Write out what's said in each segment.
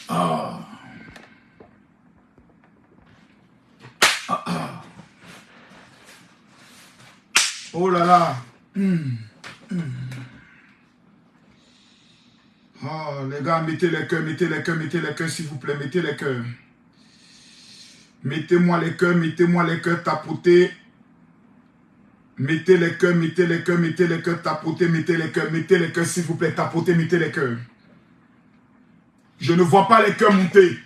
Ah. Oh là là. Oh, les gars, mettez les cœurs, s'il vous plaît, mettez les cœurs. Mettez-moi les cœurs, tapotez. Mettez les cœurs, tapotez, mettez les cœurs, s'il vous plaît, tapotez, mettez les cœurs. Je ne vois pas les cœurs monter.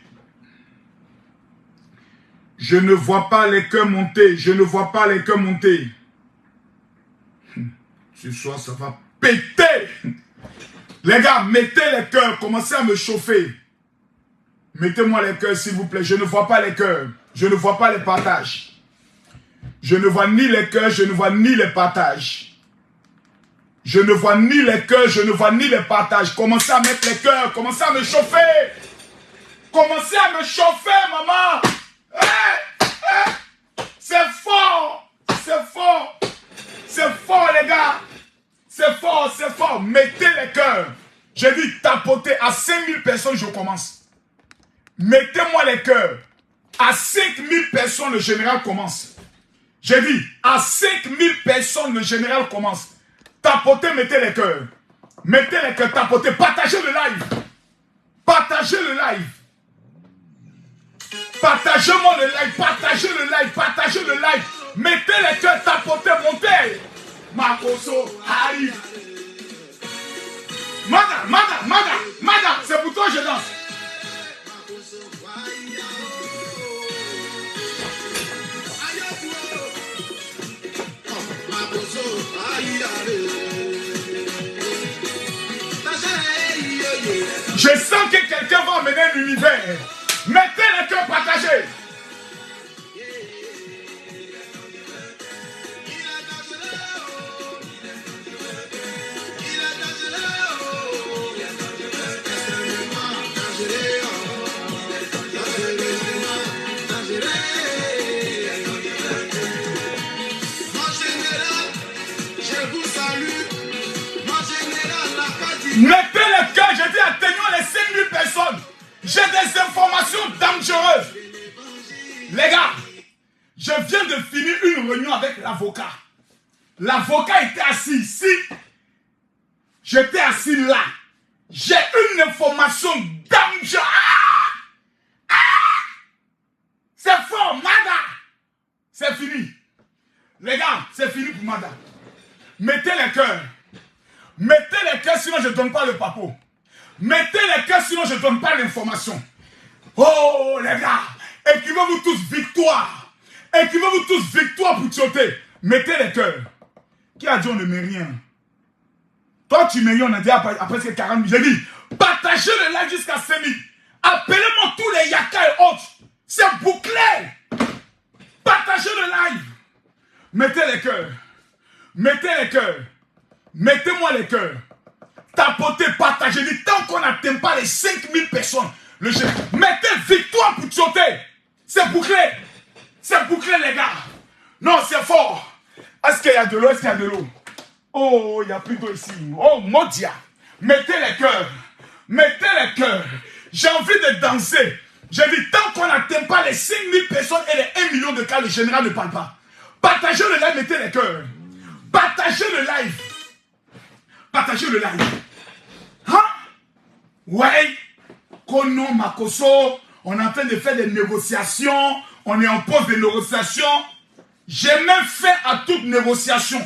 Je ne vois pas les cœurs monter. Ce soir, ça va péter. Les gars, mettez les cœurs. Commencez à me chauffer. Mettez-moi les cœurs, s'il vous plaît. Je ne vois pas les cœurs. Je ne vois pas les partages. Je ne vois ni les cœurs, je ne vois ni les partages. Je ne vois ni les cœurs, je ne vois ni les partages. Commencez à mettre les cœurs. Commencez à me chauffer. Commencez à me chauffer, maman. C'est fort. C'est fort. C'est fort, les gars. C'est fort, c'est fort. Mettez les cœurs. J'ai dit tapoter à 5000 personnes, je commence. Mettez-moi les cœurs. À 5000 personnes, le général commence. J'ai dit à 5000 personnes, le général commence. Tapotez, mettez les cœurs. Mettez les cœurs, tapotez. Partagez le live. Partagez le live. Partagez-moi le live. Partagez le live. Partagez le live. Mettez les cœurs, tapotez, montez. Makoso arrive. Mada, c'est pour toi que je danse. Je sens que quelqu'un va amener l'univers. Mettez les cœurs partagés. Mettez le cœur, je dis atteignons les 5000 personnes. J'ai des informations dangereuses. Les gars, je viens de finir une réunion avec l'avocat. L'avocat était assis ici. J'étais assis là. J'ai une information dangereuse. C'est fort, Mada. C'est fini. Les gars, c'est fini pour Mada. Mettez les cœurs. Mettez les cœurs, sinon je ne donne pas le papo. Mettez les cœurs, sinon je ne donne pas l'information. Oh, les gars, écrivez-vous tous victoire. Écrivez-vous tous victoire pour Tioté. Mettez les cœurs. Qui a dit on ne met rien? Toi, tu mets rien, on a dit à presque 40 000. J'ai dit, partagez le live jusqu'à 5 000. Appelez-moi tous les yakas et autres. C'est bouclé. Partagez le live. Mettez les cœurs. Mettez les cœurs. Mettez-moi les cœurs. Tapotez, partagez. Dit, tant qu'on n'atteint pas les 5000 personnes, mettez victoire pour Tioté. C'est bouclé. C'est bouclé, les gars. Non, c'est fort. Est-ce qu'il y a de l'eau? Est-ce qu'il y a de l'eau? Oh, il n'y a plus d'eau ici. Oh, Modia. Mettez les cœurs. Mettez les cœurs. J'ai envie de danser. J'ai dit, tant qu'on n'atteint pas les 5000 personnes et les 1 million de cas, le général ne parle pas. Partagez le live, mettez les cœurs. Partagez le live. Partagez le live. Hein? Ouais. Kono, Makoso, on est en train de faire des négociations. On est en pause de négociations. J'ai même fait à toute négociation.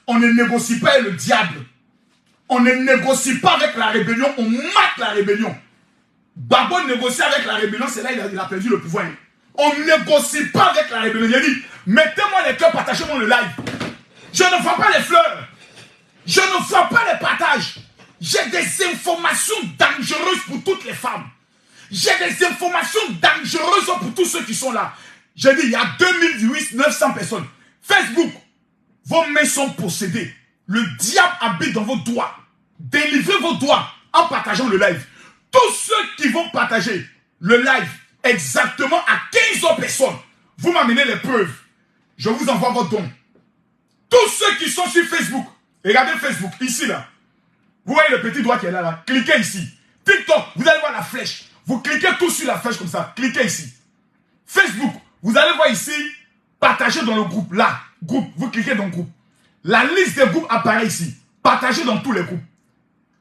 On ne négocie pas avec le diable. On ne négocie pas avec la rébellion. On mate la rébellion. Babo négocie avec la rébellion. C'est là qu'il a perdu le pouvoir. On ne négocie pas avec la rébellion. Il a dit, mettez-moi les cœurs, partagez-moi le live. Je ne vois pas les fleurs. Je ne vois pas les partages. J'ai des informations dangereuses pour toutes les femmes. J'ai des informations dangereuses pour tous ceux qui sont là. J'ai dit, il y a 2900 personnes. Facebook, vos mains sont possédées. Le diable habite dans vos doigts. Délivrez vos doigts en partageant le live. Tous ceux qui vont partager le live exactement à 15 autres personnes, vous m'amenez les preuves. Je vous envoie votre don. Tous ceux qui sont sur Facebook, regardez Facebook, ici là. Vous voyez le petit doigt qui est là, là. Cliquez ici. TikTok, vous allez voir la flèche. Vous cliquez tout sur la flèche comme ça. Cliquez ici. Facebook, vous allez voir ici. Partagez dans le groupe. Là, groupe, vous cliquez dans le groupe. La liste des groupes apparaît ici. Partagez dans tous les groupes.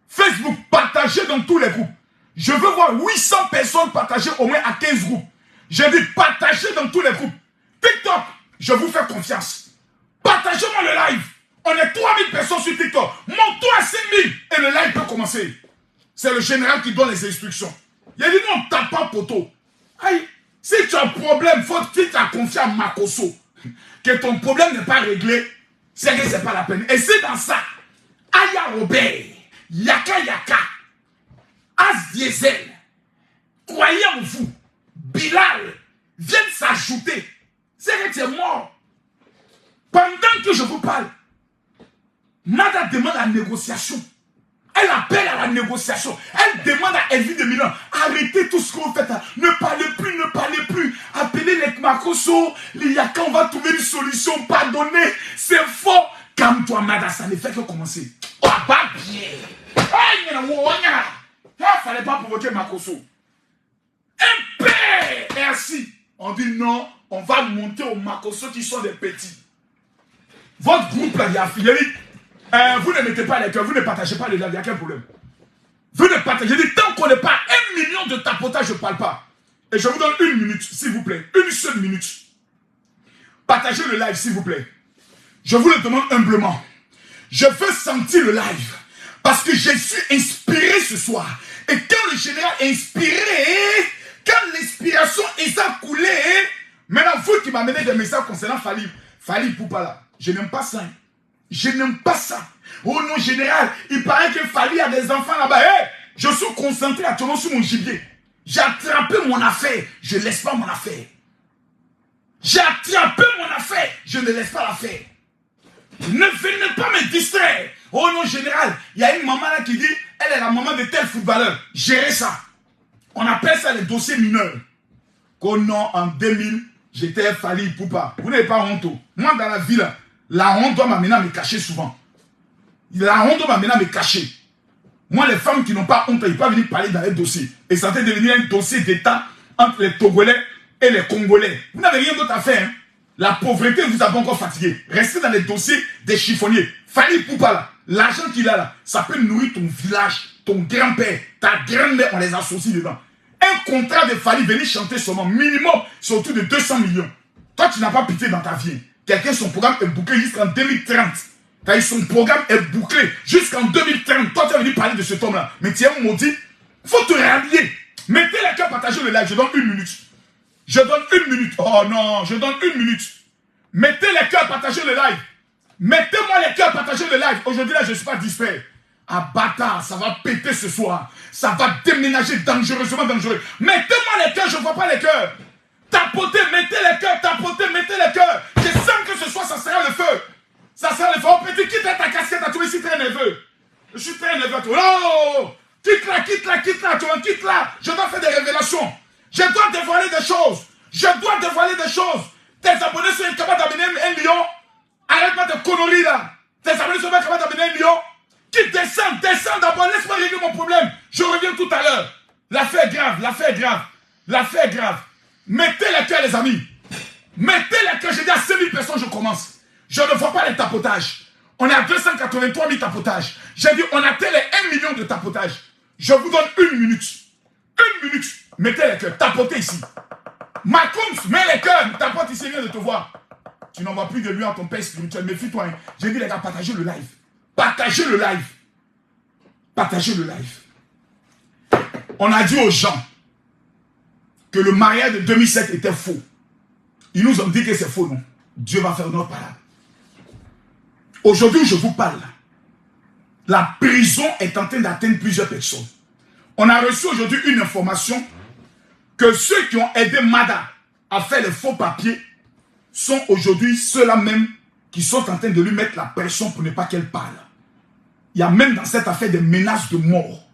Facebook, partagez dans tous les groupes. Je veux voir 800 personnes partager au moins à 15 groupes. J'ai dit partagez dans tous les groupes. TikTok, je vous fais confiance. Partagez-moi le live. On est 3000 personnes sur TikTok. Montons à 5000 et le live peut commencer. C'est le général qui donne les instructions. Il a dit non, tape pas poteau. Aïe, si tu as un problème, faut que tu as confié à Makosso. Que ton problème n'est pas réglé, c'est que ce n'est pas la peine. Et c'est dans ça, Aya Robert, Yaka Yaka, As Diesel, croyez en vous, Bilal, viennent s'ajouter. C'est que tu es mort. Pendant que je vous parle, Mada demande la négociation. Elle appelle à la négociation. Elle demande à Elvie de Milan, arrêtez tout ce que vous faites. Ne parlez plus, ne parlez plus. Appelez les Makosso, les Yaka, on va trouver une solution. Pardonnez, c'est faux. Calme-toi, Mada, ça ne fait que commencer. Oh, bah bien. Il ne fallait pas provoquer Makosso. Un père. Et ainsi, on dit non, on va monter aux Makosso qui sont des petits. Votre groupe là, il y a Philippe. Vous ne mettez pas les cœurs, vous ne partagez pas les lives, il n'y a qu'un problème. Vous ne partagez, je dis, tant qu'on n'est pas 1 million de tapotage, je ne parle pas. Et je vous donne 1 minute, s'il vous plaît. 1 seule minute. Partagez le live, s'il vous plaît. Je vous le demande humblement. Je veux sentir le live. Parce que je suis inspiré ce soir. Et quand le général est inspiré, quand l'inspiration est coulée, maintenant, vous qui m'amenez des messages concernant Fally Ipupa là, je n'aime pas ça. Je n'aime pas ça. Oh non, général, il paraît que Fally a des enfants là-bas. Hey, je suis concentré actuellement sur mon gibier. J'ai attrapé mon affaire. Je ne laisse pas mon affaire. J'ai attrapé mon affaire. Je ne laisse pas l'affaire. Ne venez pas me distraire. Oh non, général, il y a une maman là qui dit, elle est la maman de tel footballeur. Gérez ça. On appelle ça les dossiers mineurs. Oh non, en 2000, j'étais Fally Ipupa. Vous n'avez pas honte. Moi, dans la ville, la honte doit m'amener à me cacher souvent. La honte doit m'amener à me cacher. Moi, les femmes qui n'ont pas honte, ils ne peuvent pas venir parler dans les dossiers. Et ça va devenir un dossier d'État entre les Togolais et les Congolais. Vous n'avez rien d'autre à faire. Hein? La pauvreté vous a pas encore fatigué. Restez dans les dossiers des chiffonniers. Fally Ipupa là, l'argent qu'il a là, ça peut nourrir ton village, ton grand-père, ta grand-mère, on les associe dedans. Un contrat de Fally, venir chanter seulement, minimum, c'est autour de 200 millions. Toi, tu n'as pas pitié dans ta vie. Quelqu'un, son programme est bouclé jusqu'en 2030. Son programme est bouclé jusqu'en 2030. Toi, tu vas venir parler de cet homme-là. Mais tu es un maudit. Il faut te rallier. Mettez les cœurs, partagez le live. Je donne 1 minute. Je donne 1 minute. Oh non, je donne 1 minute. Mettez les cœurs, partagez le live. Mettez-moi les cœurs, partagez le live. Aujourd'hui, là, je ne suis pas distrait. Ah, bâtard, ça va péter ce soir. Ça va déménager dangereusement dangereux. Mettez-moi les cœurs, je ne vois pas les cœurs. Tapotez, mettez les cœurs, tapotez, mettez les cœurs. Je sens que ce soir, ça sera le feu. Ça sera le feu. Oh, petit, quitte ta casquette à toi ici, très nerveux. Je suis très nerveux à toi. Oh, quitte-la, quitte-la, quitte-la, toi, quitte-la. Je dois faire des révélations. Je dois dévoiler des choses. Je dois dévoiler des choses. Tes abonnés sont incapables d'amener un lion. Arrête-moi de conneries là. Tes abonnés sont incapables d'amener un lion. Quitte, descends d'abord. Laisse-moi régler mon problème. Je reviens tout à l'heure. L'affaire est grave, l'affaire est grave. L'affaire est grave. Mettez les cœurs, les amis. Mettez les cœurs. J'ai dit à 5000 personnes, je commence. Je ne vois pas les tapotages. On est à 283 000 tapotages. J'ai dit, on atteint les 1 million de tapotages. Je vous donne 1 minute. 1 minute. Mettez les cœurs. Tapotez ici. Macron, mets les cœurs. Tapote ici, vient de te voir. Tu n'en vois plus de lui en ton père spirituel. Méfie-toi. Hein. J'ai dit, les gars, partagez le live. Partagez le live. Partagez le live. On a dit aux gens que le mariage de 2007 était faux. Ils nous ont dit que c'est faux, non? Dieu va faire notre parade. Aujourd'hui, je vous parle. La prison est en train d'atteindre plusieurs personnes. On a reçu aujourd'hui une information que ceux qui ont aidé Mada à faire les faux papiers sont aujourd'hui ceux-là même qui sont en train de lui mettre la pression pour ne pas qu'elle parle. Il y a même dans cette affaire des menaces de mort.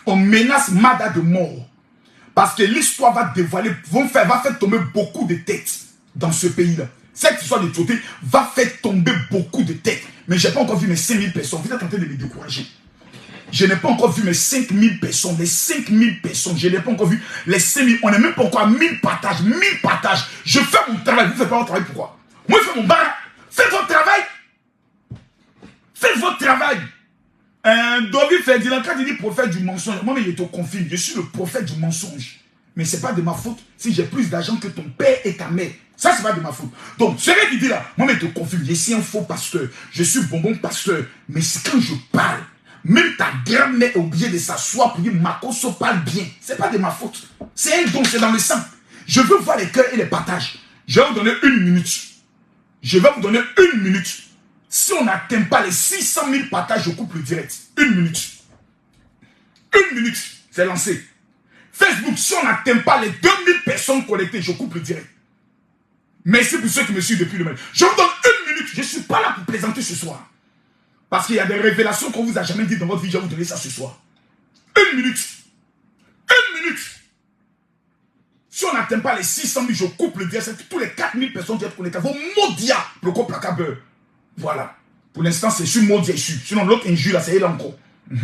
On menace Mada de mort. Parce que l'histoire va dévoiler, va faire tomber beaucoup de têtes dans ce pays-là. Cette histoire de Tioté va faire tomber beaucoup de têtes. Mais je n'ai pas encore vu mes 5000 personnes. Vous êtes en train de me décourager. Je n'ai pas encore vu mes 5000 personnes. Les 5000 personnes, je n'ai pas encore vu les 5000. On n'est même pas encore à 1000 partages. 1000 partages. Je fais mon travail. Vous ne faites pas votre travail. Pourquoi? Moi, je fais mon bar. Faites votre travail. Faites votre travail. David Ferdinand, quand il dit prophète du mensonge, moi, mais il te confirme. Je suis le prophète du mensonge. Mais ce n'est pas de ma faute si j'ai plus d'argent que ton père et ta mère. Ça, ce n'est pas de ma faute. Donc, ce qui dit là, moi, mais il te confirme. Je suis un faux pasteur. Je suis bonbon pasteur. Mais quand je parle, même ta grand-mère est obligée de s'asseoir pour dire Makoso parle bien. Ce n'est pas de ma faute. C'est un don, c'est dans le sang. Je veux voir les cœurs et les partages. Je vais vous donner 1 minute. Je vais vous donner 1 minute. Si on n'atteint pas les 600 000 partages, je coupe le direct. 1 minute. 1 minute, c'est lancé. Facebook, si on n'atteint pas les 2000 personnes connectées, je coupe le direct. Merci pour ceux qui me suivent depuis le mail. Je vous donne 1 minute. Je ne suis pas là pour plaisanter ce soir. Parce qu'il y a des révélations qu'on vous a jamais dit dans votre vie. Je vais vous donner ça ce soir. 1 minute. 1 minute. Si on n'atteint pas les 600 000, je coupe le direct. C'est tous les 4000 personnes qui sont connectées. Vos Modia, le coup placabeur. Voilà. Pour l'instant, c'est sur Modia issu. Sinon, l'autre injure, là, c'est elle encore. 1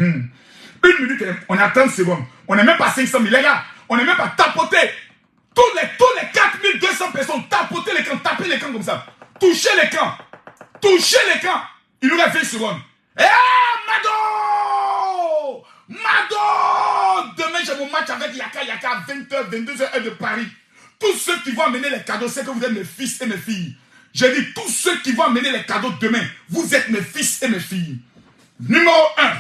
minute, on a 30 secondes. On n'est même pas 500 000. Les gars, on n'est même pas tapoté. Tous les 4200 personnes, tapotez l'écran, tapez l'écran comme ça. Touchez l'écran. Touchez l'écran. Il nous reste 20 secondes. Eh, Mado! Mado! Demain, j'ai mon match avec Yaka à 20h, 22h, heure de Paris. Tous ceux qui vont amener les cadeaux, c'est que vous êtes mes fils et mes filles. J'ai dit, tous ceux qui vont amener les cadeaux demain, vous êtes mes fils et mes filles. Numéro 1.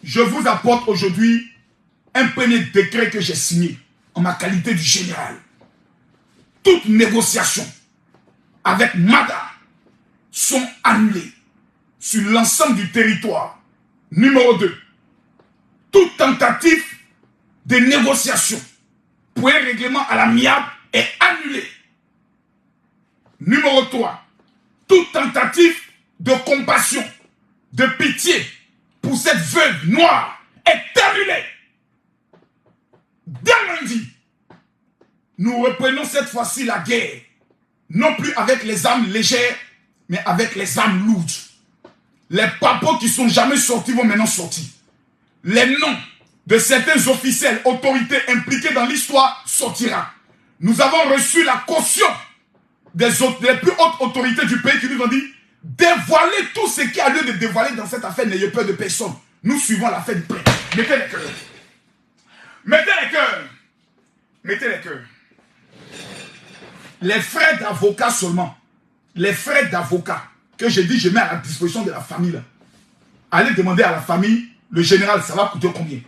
Je vous apporte aujourd'hui un premier décret que j'ai signé en ma qualité du général. Toute négociation avec Mada sont annulées sur l'ensemble du territoire. Numéro 2. Toute tentative de négociation pour un règlement à l'amiable est annulée. Numéro 3. Toute tentative de compassion, de pitié pour cette veuve noire est annulée. Dès lundi, nous reprenons cette fois-ci la guerre. Non plus avec les armes légères, mais avec les armes lourdes. Les papos qui sont jamais sortis vont maintenant sortir. Les noms de certains officiels, autorités impliqués dans l'histoire sortiront. Nous avons reçu la caution des plus hautes autorités du pays qui nous ont dit dévoilez tout ce qui a lieu de dévoiler dans cette affaire, n'ayez peur de personne. Nous suivons l'affaire du prêtre. Mettez les cœurs. Mettez les cœurs. Mettez les cœurs. Les frais d'avocat seulement. Les frais d'avocat que j'ai dit, je mets à la disposition de la famille. Là. Allez demander à la famille, le général, ça va coûter combien?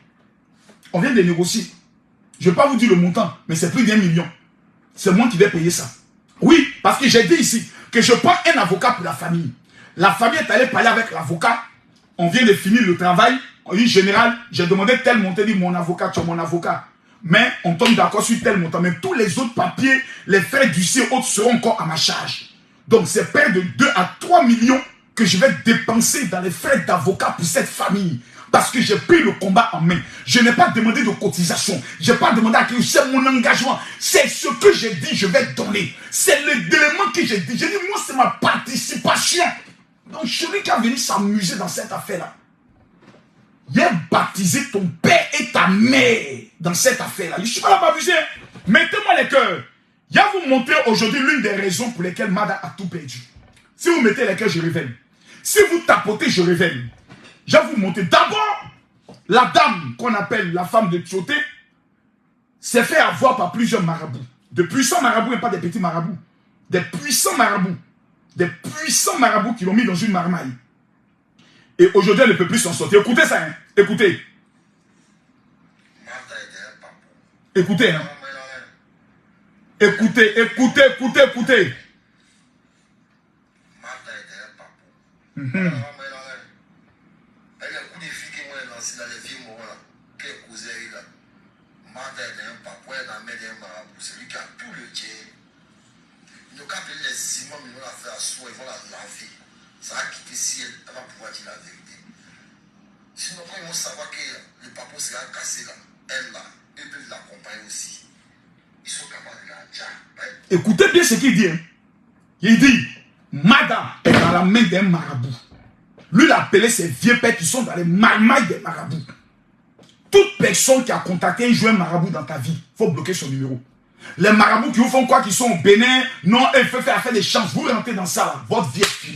On vient de négocier. Je ne vais pas vous dire le montant, mais c'est plus d'1 million. C'est moi qui vais payer ça. Oui, parce que j'ai dit ici que je prends un avocat pour la famille. La famille est allée parler avec l'avocat. On vient de finir le travail. On dit, général, j'ai demandé tel montant. Il dit, mon avocat, tu es mon avocat. Mais on tombe d'accord sur tel montant. Mais tous les autres papiers, les frais d'huissier autres seront encore à ma charge. Donc c'est près de 2 à 3 millions que je vais dépenser dans les frais d'avocat pour cette famille. Parce que j'ai pris le combat en main. Je n'ai pas demandé de cotisation. Je n'ai pas demandé à qui. C'est mon engagement. C'est ce que j'ai dit, je vais donner. C'est l'élément que j'ai dit. J'ai dit, moi, c'est ma participation. Donc, celui qui a venu s'amuser dans cette affaire-là, il a baptisé ton père et ta mère dans cette affaire-là. Je ne suis pas là pour m'amuser. Mettez-moi les cœurs. Je vais vous montrer aujourd'hui l'une des raisons pour lesquelles Mada a tout perdu. Si vous mettez les cœurs, je révèle. Si vous tapotez, je révèle. Je vais vous montrer. D'abord, la dame qu'on appelle la femme de Tioté s'est fait avoir par plusieurs marabouts. De puissants marabouts et pas des petits marabouts. Des puissants marabouts. Des puissants marabouts qui l'ont mis dans une marmaille. Et aujourd'hui, elle ne peut plus s'en sortir. Écoutez ça, hein. Écoutez. Écoutez, hein. Écoutez, écoutez, écoutez, écoutez. Celui qui a tout le dieu. Ils n'ont qu'à appeler les imams, ils vont la faire asseoir, ils vont la laver. Ça va quitter si elle va pouvoir dire la vérité. Sinon, quand ils vont savoir que le papa sera cassé là, elle là, ils peuvent l'accompagner aussi. Ils sont capables de la dire. Écoutez bien ce qu'il dit. Hein. Il dit, Mada est dans la main d'un marabout. Lui, il a appelé ses vieux pères qui sont dans les marmailles des marabouts. Toute personne qui a contacté un joueur marabout dans ta vie, il faut bloquer son numéro. Les marabouts qui vous font quoi, qui sont au Bénin, non, il faut faire des chances. Vous rentrez dans ça, là, votre vie est finie.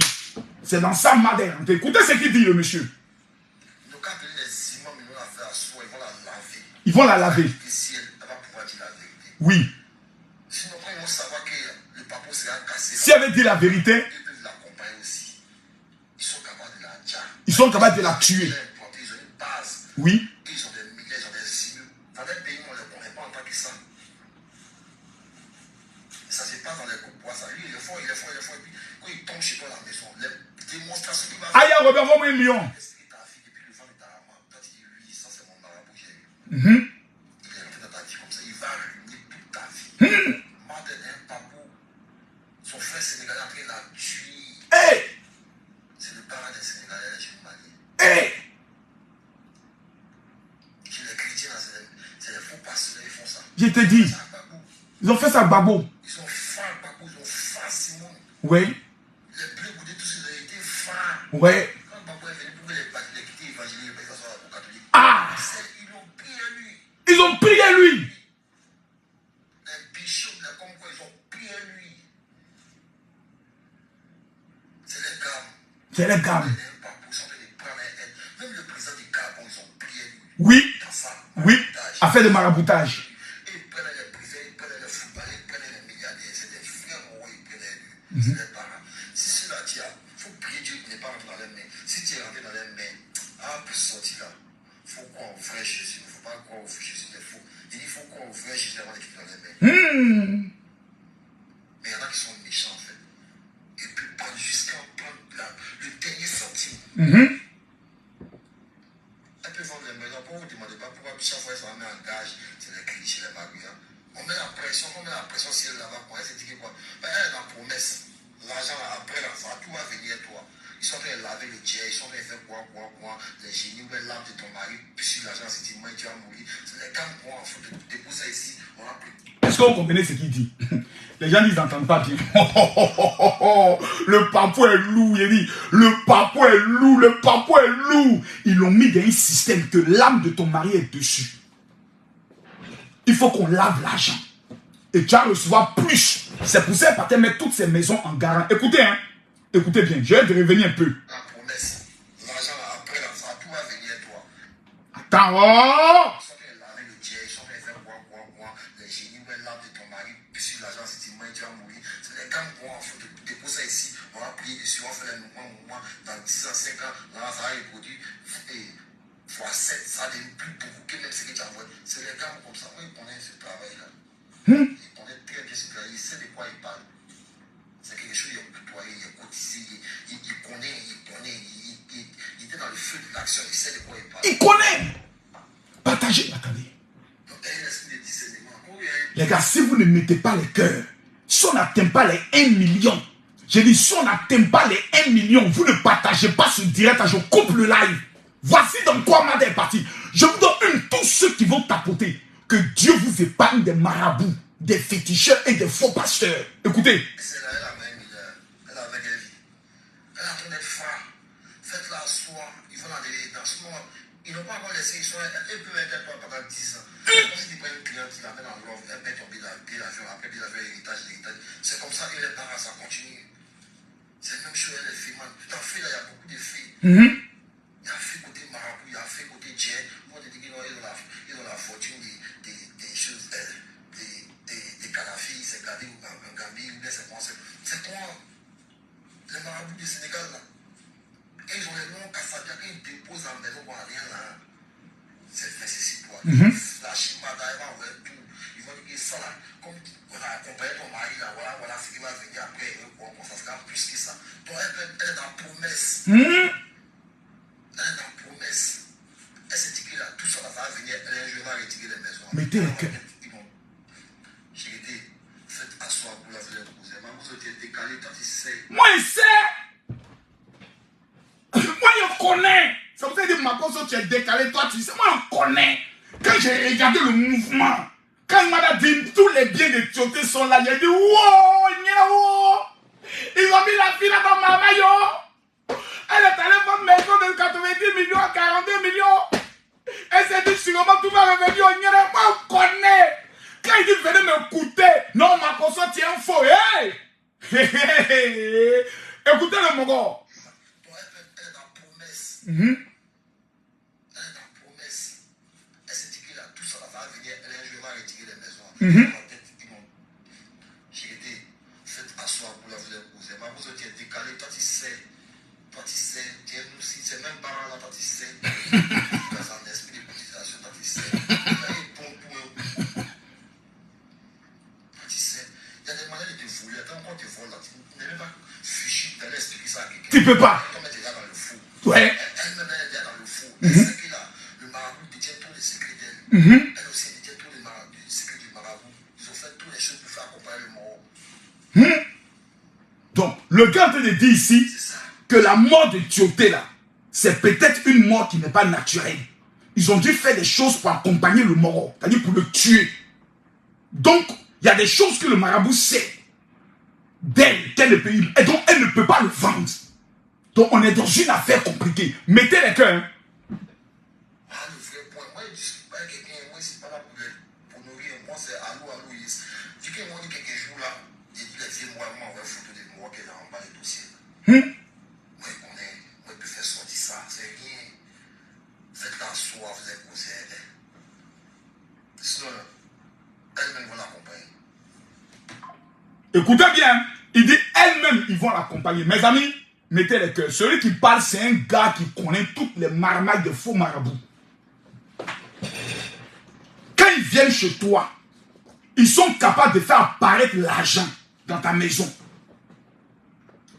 C'est dans ça, Mada est rentré. Écoutez ce qu'il dit, le monsieur. Ils vont la laver. Oui. Si elle avait dit la vérité, ils sont capables de la tuer. Oui. Ils ont des milliers, ils ont des cibles. Dans les pays, on ne les connaît pas en tant que ça. Ça se passe dans les groupes. Ça. Lui, il est fort. Et puis, quand il tombe chez toi à la maison, les démonstrations qu'il va faire. Aïe, Robert, envoie-moi $1 million. Et puis, le vent est à la main. Quand il dit, lui, ça, c'est mon marabout que j'ai eu. Il est rentré dans ta vie comme ça. Il va ruiner toute ta vie. Mada est un papou. Son frère sénégalais a pris la tuer. Hey! C'est le parent des Sénégalais, chez le Mali. Hey! Je te dis, ils ont fait ça Babo. Ils ont fait Babo, ils ont fait Simon. Oui. Les bleus goudés, tous ils ont été fins. Oui. Quand Babo est venu pour les quitter évangéliques, ils sont à la catholique. Ah! Ils ont prié lui. Ils ont prié lui. Les bishops, comme quoi, ils ont prié lui. C'est les gammes. C'est les gammes. Même le président du Gabon, ils ont prié lui. Oui. Dans ça. Oui. Affaire de maraboutage. C'est les parents. Si cela tient, il faut prier Dieu qui n'est pas rentré dans les mains. Si tu es rentré dans les mains, pour sortir là, il faut croire au vrai Jésus. Il ne faut pas croire au Jésus des faux. Il faut croire au vrai Jésus avant de quitter dans les mains. Mais il y en a qui sont méchants en fait. Et puis prendre jusqu'à prendre le dernier centime. Elle peut vendre les maisons. Pourquoi vous ne demandez pas pourquoi chaque fois ça met en gage, c'est les clichés, les magouilles. On met la pression si elle là-bas, elle s'est dit que quoi? Elle est en promesse. L'argent après, là, ça tout va venir toi. Ils sont en train de laver le jet, ils sont en train de faire quoi. Les génies ou les lames de ton mari, puis sur l'argent, si tu mets, tu vas mourir. C'est les gars, on faut déposer ça ici, on a plus. Est-ce que vous comprenez ce qu'il dit? Les gens disent n'entendent pas bien. Le papou est lourd, il dit. Le papou est lourd, le papou est lourd. Ils l'ont mis dans un système que l'âme de ton mari est dessus. Il faut qu'on lave l'argent. Et tu vas recevoir plus. C'est pour ça qu'elle partait mettre toutes ces maisons en garant. Écoutez, hein. Écoutez bien. Je vais te revenir un peu. La promesse. L'argent après, là, ça tout va venir toi. Attends, oh! Ils sont en train de laver le jet, ils sont en train de faire quoi. Les génies ou l'âme de ton mari, puis sur l'argent, si tu mets, tu vas mourir. C'est les gars, il faut déposer ça ici. On va prier dessus, on va faire les mouvements. Dans 10 ans, 5 ans, là, ça va être produit. x7, ça devient plus beaucoup que même ce que tu as envoyé. C'est les gars comme ça. Moi, ils connaissent ce travail-là. Ils connaissent très bien ce travail. Ils savent de quoi ils parlent. C'est quelque chose, il est côtoyé, il est cotisé, il connaît. Il était dans le feu de l'action, il sait de quoi il parle. Il connaît. Partagez, attendez. Donc, il y a un esprit de discernement. Les gars, si vous ne mettez pas les cœurs, si on n'atteint pas les 1 million, j'ai dit, si on n'atteint pas les 1 million, vous ne partagez pas ce direct, je coupe le live. Voici dans quoi Mada est parti. Je vous donne tous ceux qui vont tapoter. Que Dieu vous épargne des marabouts, des féticheurs et des faux pasteurs. Écoutez. C'est là, elle avait des vies. Elle a en train d'être phare. Faites-la asseoir. Ils vont l'enlever dans ce moment. Ils n'ont pas encore laissé. Elle peut être pendant 10 ans. Si tu prends une cliente, tu l'amènes en love, elle met ton billet d'avion, après billet d'avion, héritage. C'est comme ça que les parents, ça continue. C'est la même chose, les filles, man. Tout à fait, là, il y a beaucoup de filles. Il y a fait côté marabout, il y a fait côté jet. On te dit qu'ils ont la fortune des choses, des calafis, c'est gardé en Gambie, c'est quoi. C'est toi, les marabouts du Sénégal, là. Et ils ont les noms Kassadia, ils déposent en maison pour rien, là. C'est fait ceci pour la chimada, ils vont envoyer tout. Ils vont dire que ça, là, comme on a accompagné ton mari, là, voilà ce qui va venir après, ça sera plus que ça. Donc, elle est dans la promesse. Elle est dans la promesse. Elle s'est dit que là, tout ça va venir. Elle je vais retirer les maisons. Mettez le cœur. J'ai dit, faites asseoir pour la vie de cousin. Maman, vous êtes décalé, toi, tu sais. Moi, il sait. Moi, je connais. Ça vous dit, ma cause, tu es décalé, toi, tu sais. Moi, je connais. Quand j'ai regardé le mouvement, quand il m'a dit tous les biens de Tioté sont là, j'ai dit, wow, Ils ont mis la fille là dans ma maillot. Elle est allée vendre maison de 90 millions à 42 millions. Elle s'est dit sûrement tout va revenir au Nigeria. Moi, on connaît. Quand il dit venez m'écouter, non, ma conscience tient un faux. Hey! Écoutez le Mogo. Elle est dans la promesse. Elle est dans la promesse. Elle s'est dit que là, tout ça va venir. Elle a un jour va retirer les maisons. J'ai été fait asseoir pour la vous épouser. Ma vous êtes décalé. Toi, tu sais. Toi, tu sais. Tu es nous aussi. C'est même parent là, toi, tu sais. Dans un esprit de cotisation, toi, tu sais. Il y a des manières de te voler. Quand on te vole, tu n'es même pas fichu. Tu allais expliquer ça à quelqu'un. Tu peux pas. Comme elle est déjà dans le fou. Ouais. Elle-même est déjà dans le fou. Elle sait que là, le marabout détient tous les secrets d'elle. Elle aussi détient tous les secrets du marabout. Ils ont fait toutes les choses pour faire accompagner le mort. Donc, le gars te dit ici que la mort de Tioté là, c'est peut-être une mort qui n'est pas naturelle. Ils ont dû faire des choses pour accompagner le mort, c'est-à-dire pour le tuer. Donc, il y a des choses que le marabout sait d'elle, qu'elle ne peut, et donc elle ne peut pas le vendre. Donc on est dans une affaire compliquée. Mettez les cœurs. Ah, le vrai point, moi je discute pas avec quelqu'un, moi c'est pas là pour nourrir, moi c'est allô, yes. Vu que moi dit quelques jours là, j'ai dit les filles, moi on va photo de moi qui est en bas du dossier. Moi je peux faire sortir ça, c'est rien. Faites la soif, vous êtes posé. Sinon, elle-même va l'accompagner. Écoutez bien, il dit elle-même, ils vont l'accompagner. Mes amis, mettez les cœurs. Celui qui parle, c'est un gars qui connaît toutes les marmailles de faux marabouts. Quand ils viennent chez toi, ils sont capables de faire apparaître l'argent dans ta maison.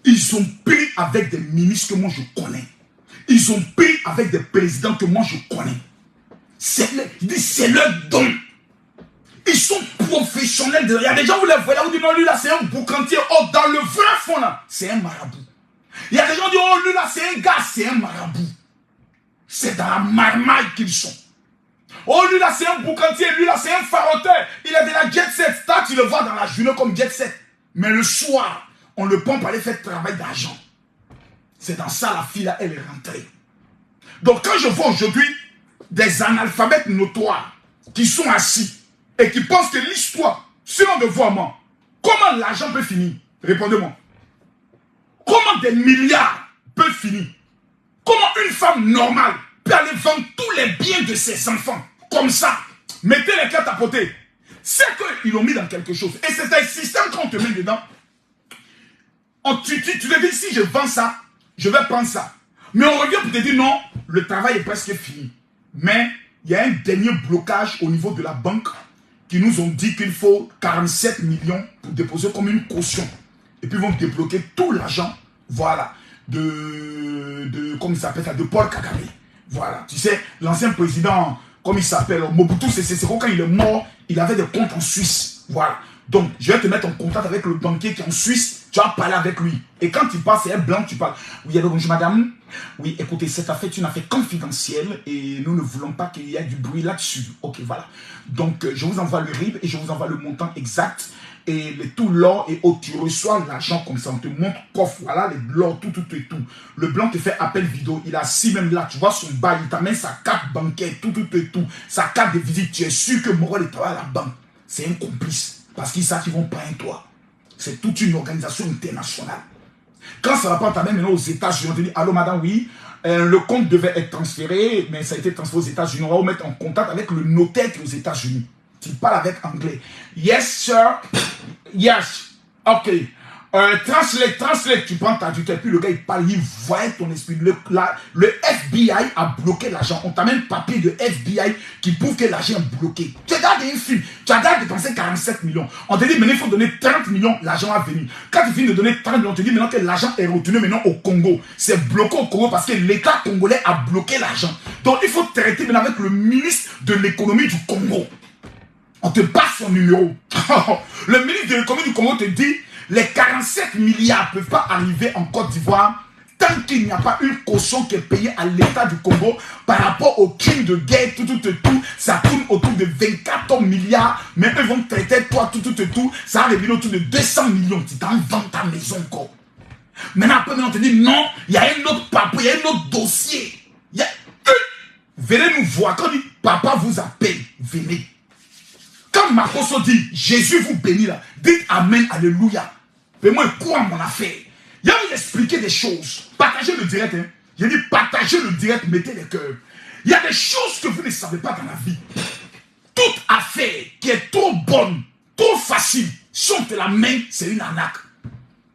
Ils ont pris avec des ministres que moi je connais. Ils ont pris avec des présidents que moi je connais. C'est leur don. Ils sont professionnels de rien. Des gens, vous les voyez, vous dites non, lui là, c'est un boucantier. Oh, dans le vrai fond là, c'est un marabout. Il y a des gens qui disent, oh, lui là, c'est un gars, c'est un marabout. C'est dans la marmaille qu'ils sont. Oh, lui là, c'est un boucantier. Lui là, c'est un faroteur. Il a de la jet set. Ça, tu le vois dans la journée comme jet set. Mais le soir, on le pompe pour aller faire travail d'argent. C'est dans ça, la fille là, elle est rentrée. Donc, quand je vois aujourd'hui des analphabètes notoires qui sont assis et qui pensent que l'histoire, selon de voir moi, comment l'argent peut finir? Répondez-moi. Comment des milliards peuvent finir? Comment une femme normale peut aller vendre tous les biens de ses enfants comme ça? Mettez les cartes à côté. C'est qu'ils l'ont mis dans quelque chose. Et c'est un système qu'on te met dedans. Tu te dis, si je vends ça, je vais prendre ça. Mais on revient pour te dire, non, le travail est presque fini. Mais il y a un dernier blocage au niveau de la banque qui nous ont dit qu'il faut 47 millions pour déposer comme une caution. Et puis ils vont débloquer tout l'argent, voilà, comme il s'appelle ça, de Paul Kagame. Voilà, tu sais, l'ancien président, comme il s'appelle, Mobutu Sese Seko, quand il est mort, il avait des comptes en Suisse. Voilà. Donc, je vais te mettre en contact avec le banquier qui est en Suisse. Tu vas parler avec lui. Et quand tu passes, c'est un blanc, tu parles. Oui, alors bonjour madame. Oui, écoutez, cette affaire est une affaire confidentielle et nous ne voulons pas qu'il y ait du bruit là-dessus. Ok, voilà. Donc, je vous envoie le RIB et je vous envoie le montant exact. Et tout l'or et tu reçois l'argent comme ça. On te montre coffre, voilà, l'or, tout. Le blanc te fait appel vidéo. Il est assis même là, tu vois son bail. Il t'amène sa carte bancaire, tout. Sa carte de visite. Tu es sûr que Morel est travaille à la banque. C'est un complice. Parce qu'ils savent qu'ils vont pas un toit. C'est toute une organisation internationale. Quand ça va pas t'amener maintenant aux États-Unis, on te dit, allô madame, oui, le compte devait être transféré, mais ça a été transféré aux États-Unis. On va vous mettre en contact avec le notaire qui est aux États-Unis. Tu parles avec anglais. Yes, sir. Yes. Ok. Translate. Tu prends ta tuteur. Et puis le gars, il parle, il voit ton esprit. Le FBI a bloqué l'argent. On t'a même papier de FBI qui prouve que l'argent est bloqué. Tu regardes un film. Tu as déjà dépensé 47 millions. On te dit, maintenant, il faut donner 30 millions. L'argent va venir. Quand tu finis de donner 30 millions, on te dit maintenant que l'argent est retourné maintenant au Congo. C'est bloqué au Congo parce que l'État congolais a bloqué l'argent. Donc, il faut traiter maintenant avec le ministre de l'économie du Congo. On te passe son numéro. Le ministre de l'économie du Congo te dit, les 47 milliards ne peuvent pas arriver en Côte d'Ivoire tant qu'il n'y a pas une caution qui est payée à l'État du Congo par rapport au crime de guerre, tout. Ça tourne autour de 24 milliards, mais eux vont traiter toi, tout. Ça va revenir autour de 200 millions. Tu t'en vends ta maison encore. Maintenant, après, on te dit non, il y a un autre papa, il y a un autre dossier. Venez nous voir. Quand on dit papa vous appelle, venez. Quand Makoso dit Jésus vous bénit là, dites Amen, Alléluia. Mais moi, quoi mon affaire? Il y a vous expliquer des choses. Partagez le direct. Hein. J'ai dit partagez le direct, mettez les cœurs. Il y a des choses que vous ne savez pas dans la vie. Toute affaire qui est trop bonne, trop facile, si on te la main, c'est une arnaque.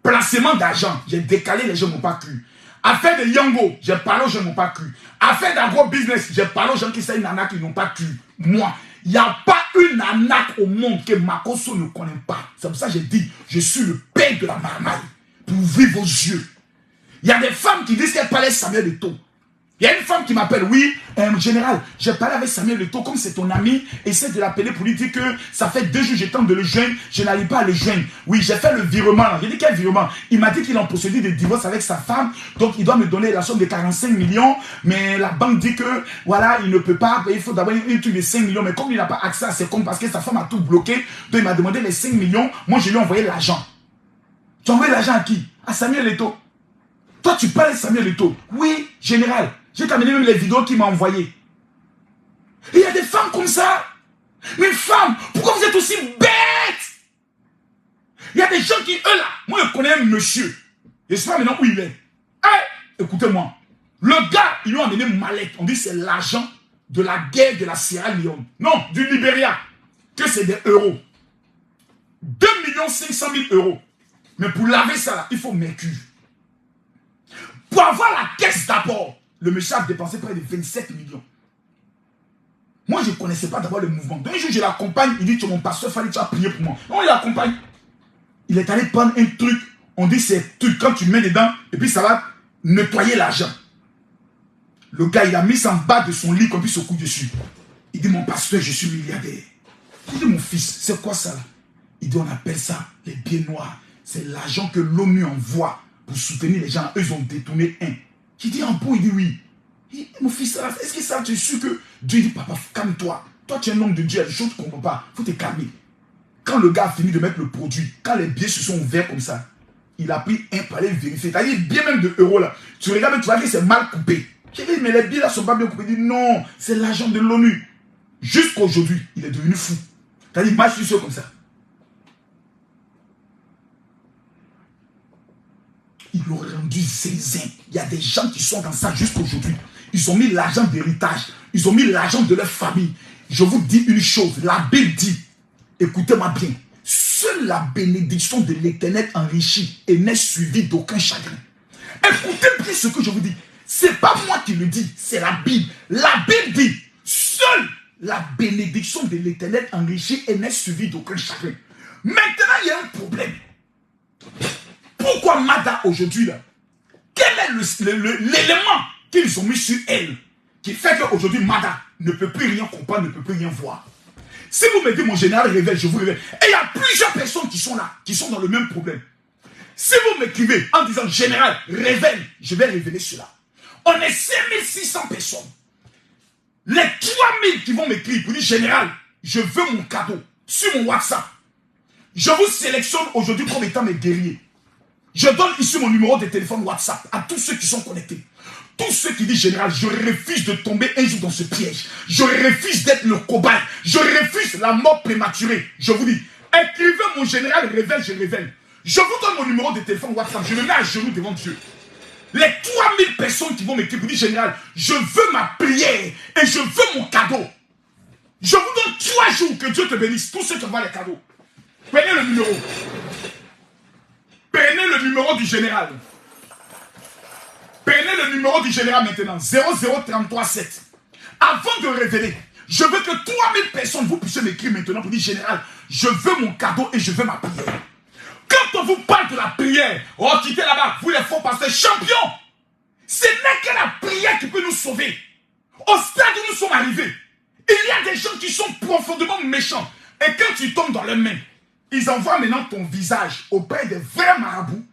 Placement d'argent, j'ai décalé, les gens n'ont pas cru. Affaire de Yango, j'ai parlé aux gens qui n'ont pas cru. Affaire d'agro-business, j'ai parlé aux gens qui savent une arnaque, ils n'ont pas cru. Moi, il n'y a pas une arnaque au monde que Makoso ne connaît pas. C'est pour ça que j'ai dit, je suis le père de la marmaille. Pour ouvrir vos yeux. Il y a des femmes qui disent qu'elles parlaient Samuel Eto'o. Il y a une femme qui m'appelle, oui, général, j'ai parlé avec Samuel Eto'o, comme c'est ton ami, essaie de l'appeler pour lui dire que ça fait 2 jours que je tente de le joindre, je n'arrive pas à le joindre. Oui, j'ai fait le virement. J'ai dit quel virement? Il m'a dit qu'il est en procédure de divorce avec sa femme, donc il doit me donner la somme de 45 millions, mais la banque dit que, voilà, il ne peut pas, il faut d'abord une truc de 5 millions, mais comme il n'a pas accès à ses comptes parce que sa femme a tout bloqué, donc il m'a demandé les 5 millions, moi je lui ai envoyé l'argent. Tu as envoyé l'argent à qui? À Samuel Eto'o. Toi, tu parles de Samuel Eto'o. Oui, général. J'ai terminé même les vidéos qu'il m'a envoyées. Il y a des femmes comme ça. Mais femmes, pourquoi vous êtes aussi bêtes? Il y a des gens qui, eux là, moi je connais un monsieur. Je ne sais pas maintenant où il est. Hey, écoutez-moi. Le gars, ils lui ont amené une mallette. On dit c'est l'argent de la guerre de la Sierra Leone. Non, du Libéria. Que c'est des euros. 2 500 000 euros. Mais pour laver ça là, il faut mercure. Pour avoir la caisse d'abord, le monsieur a dépensé près de 27 millions. Moi, je ne connaissais pas d'abord le mouvement. Donc, un jour, je l'accompagne. Il dit, tu es mon pasteur, fallait que tu as prié pour moi. Non, il l'accompagne. Il est allé prendre un truc. On dit, c'est un truc, quand tu mets dedans, et puis ça va nettoyer l'argent. Le gars, il a mis ça en bas de son lit, comme il se couche dessus. Il dit, mon pasteur, je suis milliardaire. Il dit, mon fils, c'est quoi ça là? Il dit, on appelle ça les billets noirs. C'est l'argent que l'ONU envoie pour soutenir les gens. Eux, ils ont détourné un. J'ai dit, en pot, il dit oui. Il dit, mon fils, est-ce que ça, tu es sûr que Dieu dit, papa, calme-toi. Toi, tu es un homme de Dieu, il y a des choses que tu ne comprends pas. Il faut te calmer. Quand le gars a fini de mettre le produit, quand les billets se sont ouverts comme ça, il a pris un pour aller vérifier. C'est-à-dire, bien même de euros là. Tu regardes, tu vois que c'est mal coupé. J'ai dit, mais les billets là ne sont pas bien coupés. Il dit, non, c'est l'argent de l'ONU. Jusqu'aujourd'hui, il est devenu fou. C'est-à-dire, moi, je suis sûr comme ça. Ils l'ont rendu zinzin. Il y a des gens qui sont dans ça jusqu'aujourd'hui. Ils ont mis l'argent d'héritage. Ils ont mis l'argent de leur famille. Je vous dis une chose. La Bible dit, écoutez-moi bien, seule la bénédiction de l'Éternel enrichit et n'est suivie d'aucun chagrin. Écoutez bien ce que je vous dis. Ce n'est pas moi qui le dis, c'est la Bible. La Bible dit, seule la bénédiction de l'Éternel enrichit et n'est suivie d'aucun chagrin. Maintenant, il y a un problème. Pourquoi Mada aujourd'hui là? Quel est l'élément qu'ils ont mis sur elle qui fait qu'aujourd'hui Mada ne peut plus rien comprendre, ne peut plus rien voir? Si vous me dites mon général révèle, je vous révèle. Et il y a plusieurs personnes qui sont là, qui sont dans le même problème. Si vous m'écrivez en disant général révèle, je vais révéler cela. On est 5600 personnes. Les 3000 qui vont m'écrire pour dire général, je veux mon cadeau sur mon WhatsApp. Je vous sélectionne aujourd'hui comme étant mes guerriers. Je donne ici mon numéro de téléphone WhatsApp à tous ceux qui sont connectés. Tous ceux qui disent général, je refuse de tomber un jour dans ce piège. Je refuse d'être le cobaye. Je refuse la mort prématurée. Je vous dis, écrivez mon général révèle, je révèle. Je vous donne mon numéro de téléphone WhatsApp. Je me mets à genoux devant Dieu. Les 3000 personnes qui vont m'écrire pour dire général, je veux ma prière et je veux mon cadeau. Je vous donne 3 jours que Dieu te bénisse. Tous ceux qui envoient les cadeaux. Prenez le numéro. Prenez le numéro du général. Prenez le numéro du général maintenant. 00337. Avant de révéler, je veux que 3000 personnes, vous puissiez m'écrire maintenant pour dire général, je veux mon cadeau et je veux ma prière. Quand on vous parle de la prière, oh, quittez là-bas, vous les faux pasteurs champions. Ce n'est que la prière qui peut nous sauver. Au stade où nous sommes arrivés, il y a des gens qui sont profondément méchants. Et quand tu tombes dans leurs mains, ils envoient maintenant ton visage auprès des vrais marabouts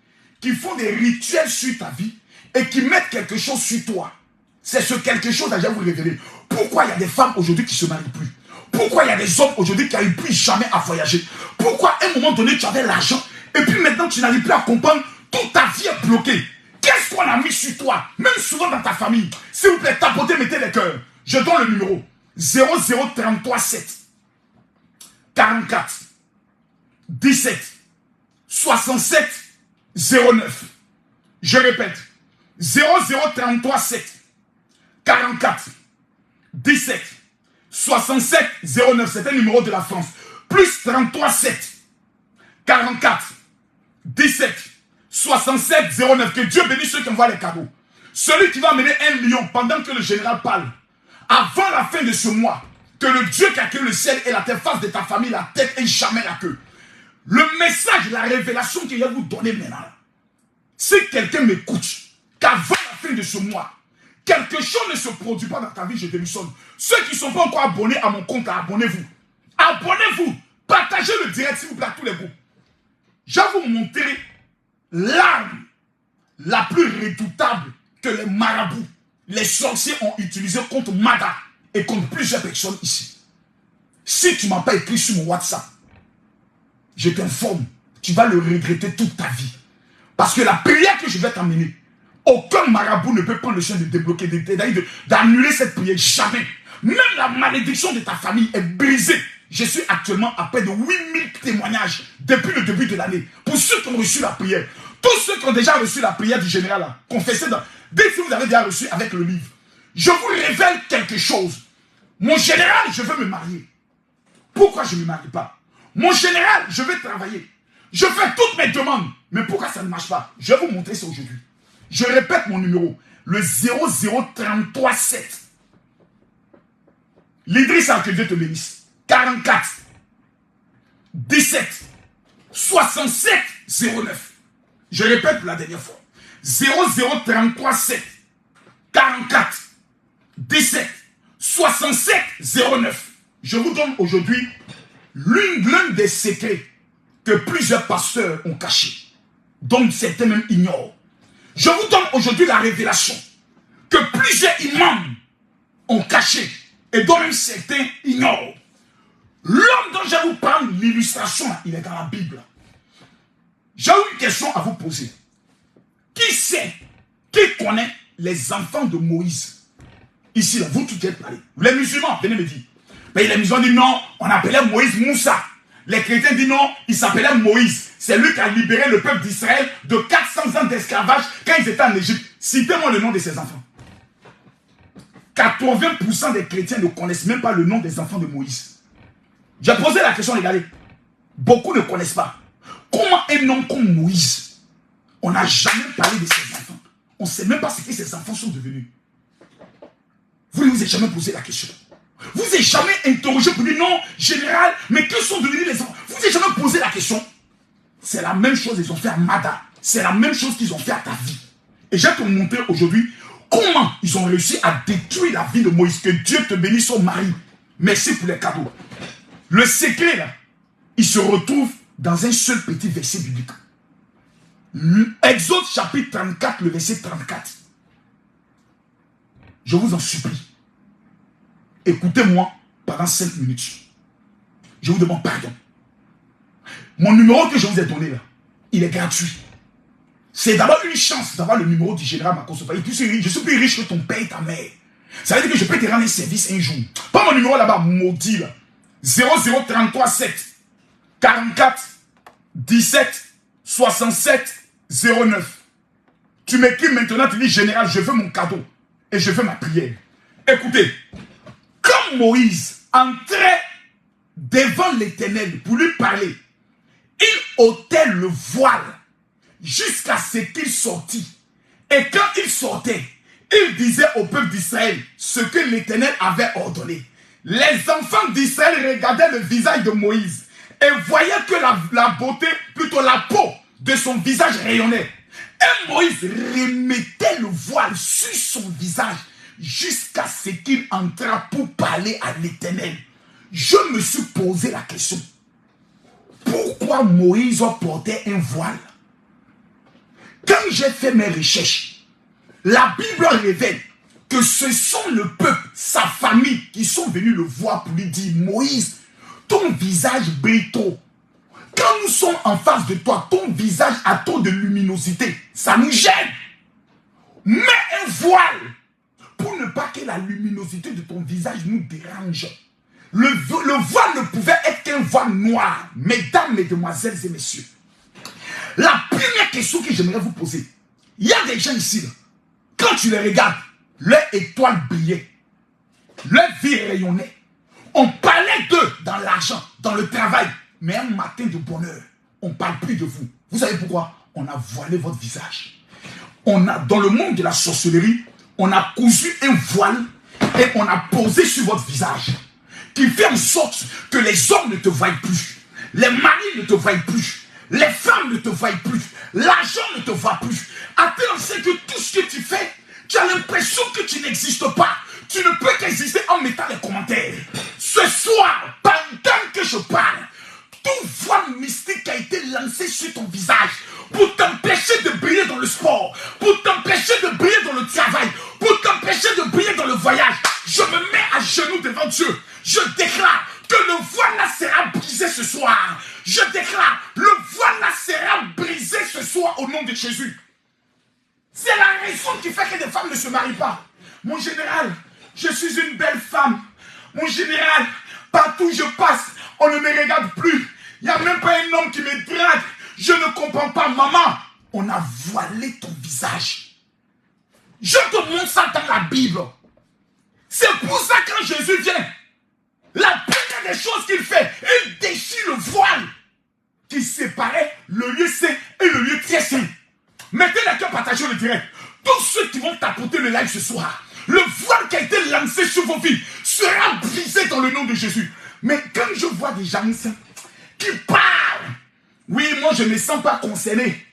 qui font des rituels sur ta vie et qui mettent quelque chose sur toi. C'est ce quelque chose à vous révéler. Pourquoi il y a des femmes aujourd'hui qui ne se marient plus? Pourquoi il y a des hommes aujourd'hui qui n'arrivent plus jamais à voyager? Pourquoi à un moment donné tu avais l'argent et puis maintenant tu n'arrives plus à comprendre? toute ta vie est bloquée. Qu'est-ce qu'on a mis sur toi? Même souvent dans ta famille. S'il vous plaît, tapotez, mettez les cœurs. Je donne le numéro. 0033 7 44 17 67 09. Je répète. 0033 7 44 17 67 09. C'est un numéro de la France. Plus 33 7 44 17 67 09. Que Dieu bénisse ceux qui envoient les cadeaux. Celui qui va amener 1 million pendant que le général parle, avant la fin de ce mois, que le Dieu qui a créé le ciel et la terre fasse de ta famille la tête et jamais la queue. Le message, la révélation qu'il va vous donner maintenant, si quelqu'un m'écoute, qu'avant la fin de ce mois, quelque chose ne se produit pas dans ta vie, je démissionne. Ceux qui ne sont pas encore abonnés à mon compte, abonnez-vous. Abonnez-vous. Partagez le direct, s'il vous plaît, à tous les groupes. Je vais vous montrer l'arme la plus redoutable que les marabouts, les sorciers ont utilisée contre Mada et contre plusieurs personnes ici. Si tu ne m'as pas écrit sur mon WhatsApp, je t'informe, tu vas le regretter toute ta vie. Parce que la prière que je vais t'amener, aucun marabout ne peut prendre le soin de débloquer, d'annuler cette prière. Jamais. Même la malédiction de ta famille est brisée. Je suis actuellement à près de 8000 témoignages depuis le début de l'année. Pour ceux qui ont reçu la prière. Tous ceux qui ont déjà reçu la prière du général, là, confessez dans... Dès que vous avez déjà reçu avec le livre, je vous révèle quelque chose. Mon général, je veux me marier. Pourquoi je ne me marie pas? Mon général, je veux travailler. Je fais toutes mes demandes. Mais pourquoi ça ne marche pas? Je vais vous montrer ça aujourd'hui. Je répète mon numéro. Le 0033 7. L'Idriss a que Dieu te bénisse. 44 17 67 09. Je répète pour la dernière fois. 0033 7 44 17 67 09. Je vous donne aujourd'hui l'un des secrets que plusieurs pasteurs ont cachés, dont certains même ignorent. Je vous donne aujourd'hui la révélation que plusieurs imams ont caché et dont même certains ignorent. L'homme dont je vous parle, l'illustration, il est dans la Bible. J'ai une question à vous poser. Qui sait, qui connaît les enfants de Moïse? Ici, là, vous tout êtes parlé. Les musulmans, venez me dire. Mais les musulmans disent non, on appelait Moïse Moussa. Les chrétiens disent non, il s'appelait Moïse. C'est lui qui a libéré le peuple d'Israël de 400 ans d'esclavage quand ils étaient en Égypte. Citez-moi le nom de ces enfants. 80% des chrétiens ne connaissent même pas le nom des enfants de Moïse. J'ai posé la question, regardez. Beaucoup ne connaissent pas. Comment un homme comme Moïse, on n'a jamais parlé de ses enfants. On ne sait même pas ce que ces enfants sont devenus. Vous ne vous êtes jamais posé la question. Vous n'êtes jamais interrogé pour dire non, général, mais que sont devenus les enfants? Vous n'êtes jamais posé la question. C'est la même chose qu'ils ont fait à Mada. C'est la même chose qu'ils ont fait à ta vie. Et je vais te montrer aujourd'hui comment ils ont réussi à détruire la vie de Moïse. Que Dieu te bénisse son mari. Merci pour les cadeaux. Le secret, là, il se retrouve dans un seul petit verset biblique. Exode chapitre 34, le verset 34. Je vous en supplie. Écoutez-moi pendant 5 minutes. Je vous demande pardon. Mon numéro que je vous ai donné là, il est gratuit. C'est d'abord une chance d'avoir le numéro du général Makosso. Je suis plus riche que ton père et ta mère. Ça veut dire que je peux te rendre un service un jour. Pas mon numéro là-bas, maudit là. 0033 7 44 17 67 09. Tu m'écris maintenant, tu dis général, je veux mon cadeau et je veux ma prière. Écoutez, quand Moïse entrait devant l'Éternel pour lui parler, il ôtait le voile jusqu'à ce qu'il sortit. Et quand il sortait, il disait au peuple d'Israël ce que l'Éternel avait ordonné. Les enfants d'Israël regardaient le visage de Moïse et voyaient que la beauté, plutôt la peau de son visage rayonnait. Et Moïse remettait le voile sur son visage jusqu'à ce qu'il entra pour parler à l'Éternel. Je me suis posé la question. Pourquoi Moïse portait un voile? Quand j'ai fait mes recherches, la Bible révèle que ce sont le peuple, sa famille, qui sont venus le voir pour lui dire, Moïse, ton visage brille trop. Quand nous sommes en face de toi, ton visage a trop de luminosité. Ça nous gêne. Mets un voile pour ne pas que la luminosité de ton visage nous dérange. Le voile ne pouvait être qu'un voile noir. Mesdames, mesdemoiselles et messieurs, la première question que j'aimerais vous poser, il y a des gens ici, là, quand tu les regardes, leur étoile brillait, leur vie rayonnait. On parlait d'eux dans l'argent, dans le travail, mais un matin de bonheur, on ne parle plus de vous. Vous savez pourquoi? On a voilé votre visage. Dans le monde de la sorcellerie, on a cousu un voile et on a posé sur votre visage, qui fait en sorte que les hommes ne te voient plus, les maris ne te voient plus, les femmes ne te voient plus, l'argent ne te voit plus. À tel enseigne que tout ce que tu fais, tu as l'impression que tu n'existes pas. Tu ne peux qu'exister en mettant des commentaires. Ce soir, pendant que je parle, tout voile mystique a été lancé sur ton visage pour t'empêcher de briller dans le sport, pour t'empêcher de briller dans le travail, pour t'empêcher de briller dans le voyage. Je me mets à genoux devant Dieu. Je déclare que le voile là sera brisé ce soir. Je déclare, le voile là sera brisé ce soir au nom de Jésus. C'est la raison qui fait que des femmes ne se marient pas. Mon général, je suis une belle femme. Mon général, partout où je passe, on ne me regarde plus. Il n'y a même pas un homme qui me drague. Je ne comprends pas, maman. On a voilé ton visage. Je te montre ça dans la Bible. C'est pour ça que quand Jésus vient, la première des choses qu'il fait, il déchire le voile qui séparait le lieu saint et le lieu très saint. Mettez les cœurs, partagez le direct. Tous ceux qui vont tapoter le live ce soir, le voile qui a été lancé sur vos vies sera brisé dans le nom de Jésus. Mais quand je vois des gens qui parlent, oui, moi je ne me sens pas concerné.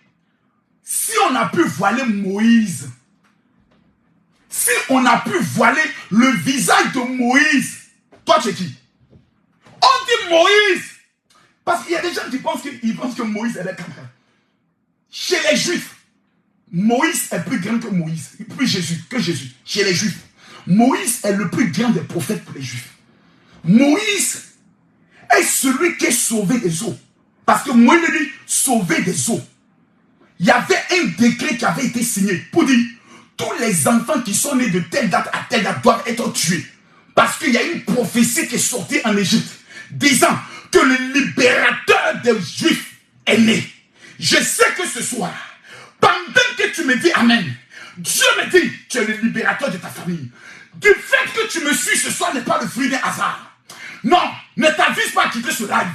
Si on a pu voiler Moïse, si on a pu voiler le visage de Moïse, toi tu es qui? On dit Moïse. Parce qu'il y a des gens qui pensent que Moïse est le camarade. Chez les Juifs, Moïse est plus grand que Moïse, plus Jésus, que Jésus. Chez les Juifs, Moïse est le plus grand des prophètes pour les Juifs. Moïse est celui qui est sauvé des eaux. Parce que Moïse dit sauver des eaux. Il y avait un décret qui avait été signé pour dire tous les enfants qui sont nés de telle date à telle date doivent être tués. Parce qu'il y a une prophétie qui est sortie en Égypte disant que le libérateur des Juifs est né. Je sais que ce soir, pendant que tu me dis Amen, Dieu me dit tu es le libérateur de ta famille. Du fait que tu me suis ce soir n'est pas le fruit d'un hasard. Non, ne t'avise pas à quitter ce live.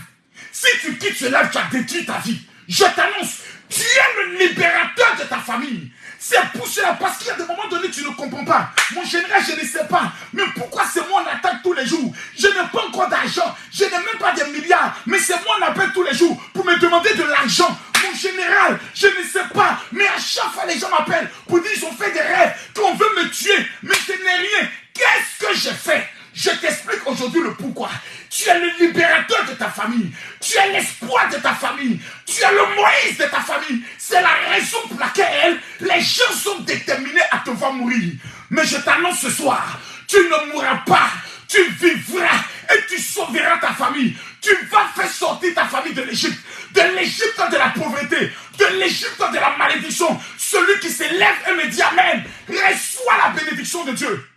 Si tu quittes ce live, tu as détruit ta vie. Je t'annonce, tu es le libérateur de ta famille. C'est pour cela, parce qu'il y a des moments donnés, tu ne comprends pas. Mon général, je ne sais pas. Mais pourquoi c'est moi on attaque tous les jours? Je n'ai pas encore d'argent. Je n'ai même pas des milliards. Mais c'est moi on appelle tous les jours pour me demander de l'argent. Mon général, je ne sais pas. Mais à chaque fois, les gens m'appellent pour dire qu'ils ont fait des rêves, qu'on veut me tuer. Mais je n'ai rien. Qu'est-ce que j'ai fait? Je t'explique aujourd'hui le pourquoi. Tu es le libérateur de ta famille. Tu es l'espoir de ta famille. Tu es le Moïse de ta famille. C'est la raison pour laquelle les gens sont déterminés à te voir mourir. Mais je t'annonce ce soir, tu ne mourras pas. Tu vivras et tu sauveras ta famille. Tu vas faire sortir ta famille de l'Égypte de la pauvreté, de l'Égypte de la malédiction. Celui qui s'élève et me dit Amen, reçoit la bénédiction de Dieu.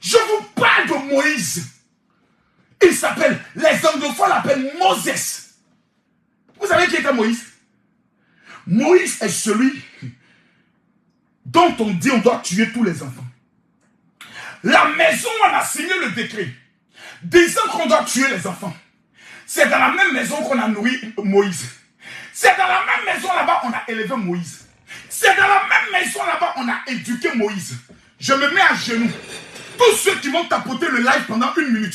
Je vous parle de Moïse. Il s'appelle, les anglophones l'appellent Moses. Vous savez qui était Moïse? Moïse est celui dont on dit on doit tuer tous les enfants. La maison où on a signé le décret disant qu'on doit tuer les enfants, c'est dans la même maison qu'on a nourri Moïse. C'est dans la même maison là-bas on a élevé Moïse. C'est dans la même maison là-bas on a éduqué Moïse. Je me mets à genoux. Tous ceux qui vont tapoter le live pendant 1 minute,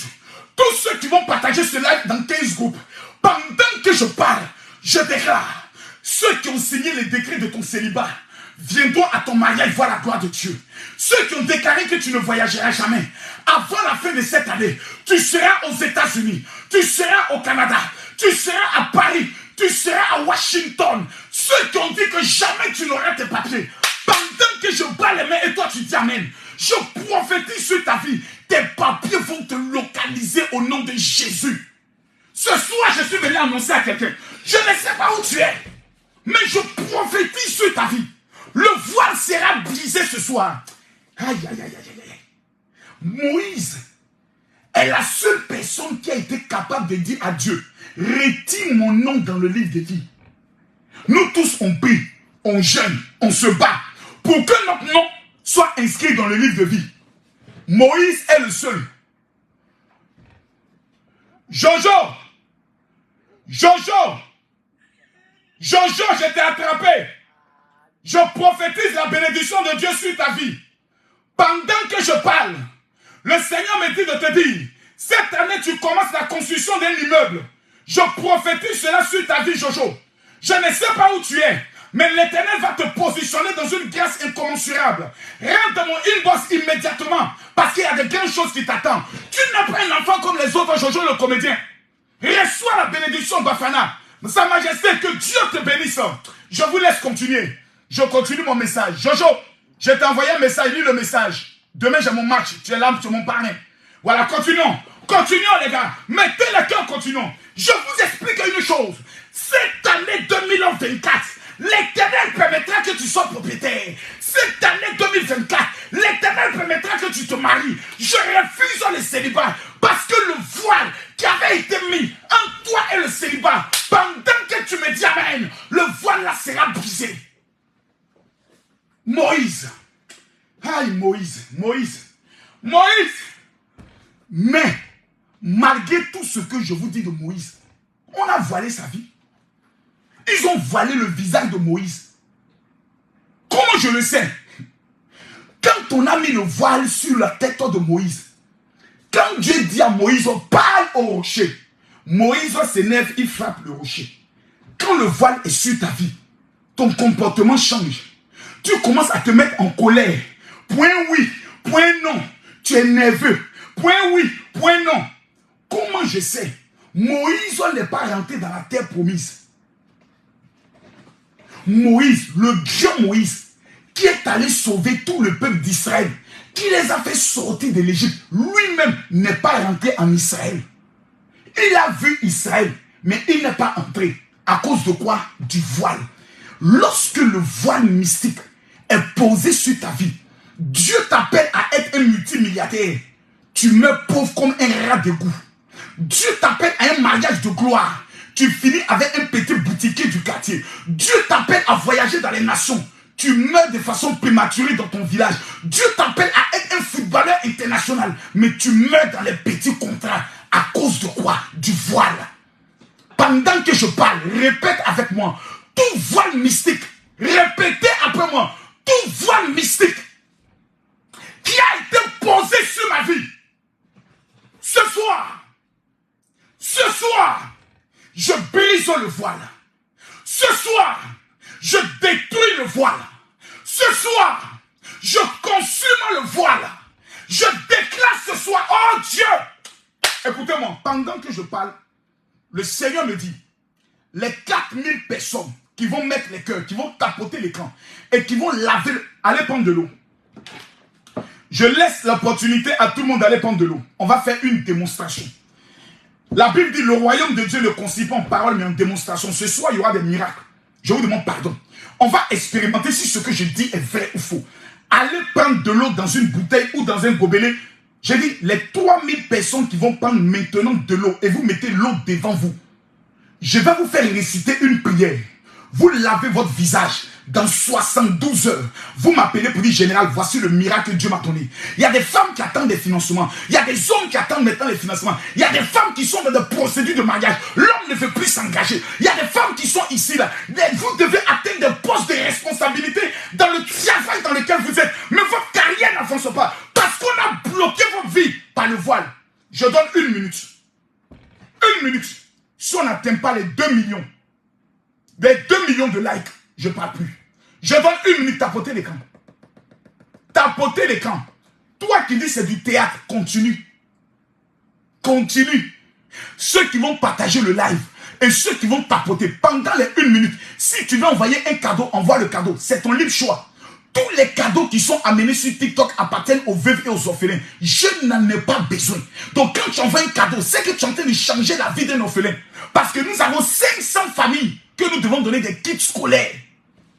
tous ceux qui vont partager ce live dans 15 groupes, pendant que je parle, je déclare, ceux qui ont signé les décrets de ton célibat viendront à ton mariage voir la gloire de Dieu. Ceux qui ont déclaré que tu ne voyageras jamais, avant la fin de cette année, tu seras aux États-Unis, tu seras au Canada, tu seras à Paris, tu seras à Washington. Ceux qui ont dit que jamais tu n'auras tes papiers, pendant que je bats les mains et toi tu dis Amen, je prophétise sur ta vie, tes papiers vont te localiser au nom de Jésus. Ce soir, je suis venu annoncer à quelqu'un. Je ne sais pas où tu es, mais je prophétise sur ta vie. Le voile sera brisé ce soir. Aïe, aïe, aïe, aïe, aïe. Moïse est la seule personne qui a été capable de dire à Dieu, retire mon nom dans le livre de vie. Nous tous, on prie, on jeûne, on se bat pour que notre nom soit inscrit dans le livre de vie. Moïse est le seul. Jojo, je t'ai attrapé. Je prophétise la bénédiction de Dieu sur ta vie. Pendant que je parle, le Seigneur me dit de te dire, cette année tu commences la construction d'un immeuble. Je prophétise cela sur ta vie, Jojo. Je ne sais pas où tu es, mais l'Éternel va te positionner dans une grâce incommensurable. Rentre dans mon inbox immédiatement, parce qu'il y a de grandes choses qui t'attendent. Tu n'es pas un enfant comme les autres, Jojo le comédien. Reçois la bénédiction, Bafana. Sa Majesté, que Dieu te bénisse. Je vous laisse continuer. Je continue mon message. Jojo, je t'ai envoyé un message, lis le message. Demain, j'ai mon match. Tu es là, tu es mon parrain. Voilà, continuons. Continuons, les gars. Mettez le cœur, continuons. Je vous explique une chose. Cette année 2024, l'Éternel permettra que tu sois propriétaire. Cette année 2024, l'Éternel permettra que tu te maries. Je refuse le célibat. Parce que le voile qui avait été mis entre toi et le célibat, pendant que tu me dis amen, le voile là sera brisé. Moïse. Aïe, Moïse. Mais, malgré tout ce que je vous dis de Moïse, on a voilé sa vie. Ils ont voilé le visage de Moïse. Comment je le sais? Quand on a mis le voile sur la tête de Moïse, quand Dieu dit à Moïse, parle au rocher, Moïse s'énerve, il frappe le rocher. Quand le voile est sur ta vie, ton comportement change. Tu commences à te mettre en colère. Point oui, point non. Tu es nerveux. Point oui, point non. Comment je sais? Moïse n'est pas rentré dans la terre promise. Moïse, le grand Moïse, qui est allé sauver tout le peuple d'Israël, qui les a fait sortir de l'Égypte, lui-même n'est pas rentré en Israël. Il a vu Israël, mais il n'est pas entré. À cause de quoi? Du voile. Lorsque le voile mystique est posé sur ta vie, Dieu t'appelle à être un multimilliardaire. Tu meurs pauvre comme un rat d'égout. Dieu t'appelle à un mariage de gloire. Tu finis avec un petit boutiquier du quartier. Dieu t'appelle à voyager dans les nations. Tu meurs de façon prématurée dans ton village. Dieu t'appelle à être un footballeur international. Mais tu meurs dans les petits contrats. À cause de quoi? Du voile. Pendant que je parle, répète avec moi. Tout voile mystique. Répétez après moi. Tout voile mystique qui a été posé sur ma vie. Ce soir, je brise le voile. Ce soir, je détruis le voile. Ce soir, je consume le voile. Je déclare ce soir, oh Dieu. Écoutez-moi, pendant que je parle, le Seigneur me dit, les 4000 personnes qui vont mettre les cœurs, qui vont tapoter l'écran et qui vont laver, aller prendre de l'eau. Je laisse l'opportunité à tout le monde d'aller prendre de l'eau. On va faire une démonstration. La Bible dit, le royaume de Dieu ne consiste pas en parole mais en démonstration. Ce soir, il y aura des miracles. Je vous demande pardon. On va expérimenter si ce que je dis est vrai ou faux. Allez prendre de l'eau dans une bouteille ou dans un gobelet. J'ai dit, les 3000 personnes qui vont prendre maintenant de l'eau et vous mettez l'eau devant vous. Je vais vous faire réciter une prière. Vous lavez votre visage. Dans 72 heures, vous m'appelez pour dire, général, voici le miracle que Dieu m'a donné. Il y a des femmes qui attendent des financements. Il y a des hommes qui attendent maintenant les financements. Il y a des femmes qui sont dans des procédures de mariage. L'homme ne veut plus s'engager. Il y a des femmes qui sont ici, là. Vous devez atteindre des postes de responsabilité dans le travail dans lequel vous êtes. Mais votre carrière n'avance pas. Parce qu'on a bloqué votre vie par le voile. Je donne 1 minute. 1 minute. Si on n'atteint pas les 2 millions, les 2 millions de likes, je ne parle plus. Je donne 1 minute, tapoter l'écran. Tapoter l'écran. Toi qui dis c'est du théâtre, continue. Continue. Ceux qui vont partager le live et ceux qui vont tapoter pendant les 1 minute. Si tu veux envoyer un cadeau, envoie le cadeau. C'est ton libre choix. Tous les cadeaux qui sont amenés sur TikTok appartiennent aux veuves et aux orphelins. Je n'en ai pas besoin. Donc quand tu envoies un cadeau, c'est que tu es en train de changer la vie d'un orphelin. Parce que nous avons 500 familles que nous devons donner des kits scolaires.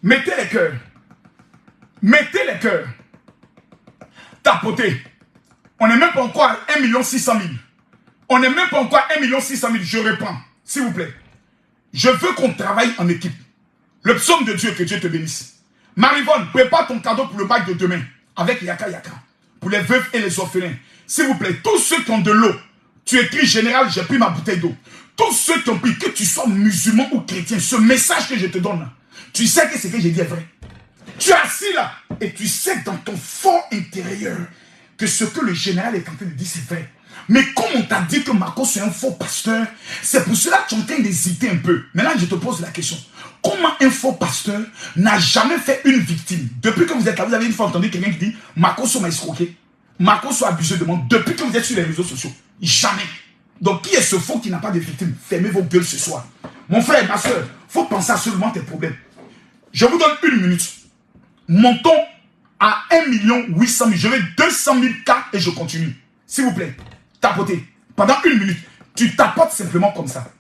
Mettez les cœurs. Mettez les cœurs. Tapotez. On n'est même pas encore à 1 600 000. On n'est même pas encore à 1 600 000. Je reprends, s'il vous plaît. Je veux qu'on travaille en équipe. Le psaume de Dieu, que Dieu te bénisse. Marivonne, prépare ton cadeau pour le bac de demain. Avec Yaka Yaka. Pour les veuves et les orphelins. S'il vous plaît, tous ceux qui ont de l'eau. Tu écris général, j'ai pris ma bouteille d'eau. Tous ceux qui ont pris, que tu sois musulman ou chrétien, ce message que je te donne là, tu sais que ce que j'ai dit est vrai. Tu es assis là et tu sais dans ton fort intérieur que ce que le général est en train de dire c'est vrai. Mais comme on t'a dit que Marcos est un faux pasteur, c'est pour cela que tu es en train d'hésiter un peu. Maintenant je te pose la question. Comment un faux pasteur n'a jamais fait une victime? Depuis que vous êtes là, vous avez une fois entendu quelqu'un qui dit Marcos m'a escroqué, Marcos a abusé de moi. Depuis que vous êtes sur les réseaux sociaux, jamais. Donc qui est ce faux qui n'a pas de victime? Fermez vos gueules ce soir. Mon frère, ma soeur, il faut penser à seulement tes problèmes. Je vous donne 1 minute. Montons à 1 800 000. Je vais 200 000 cas et je continue. S'il vous plaît, tapotez. Pendant 1 minute, tu tapotes simplement comme ça.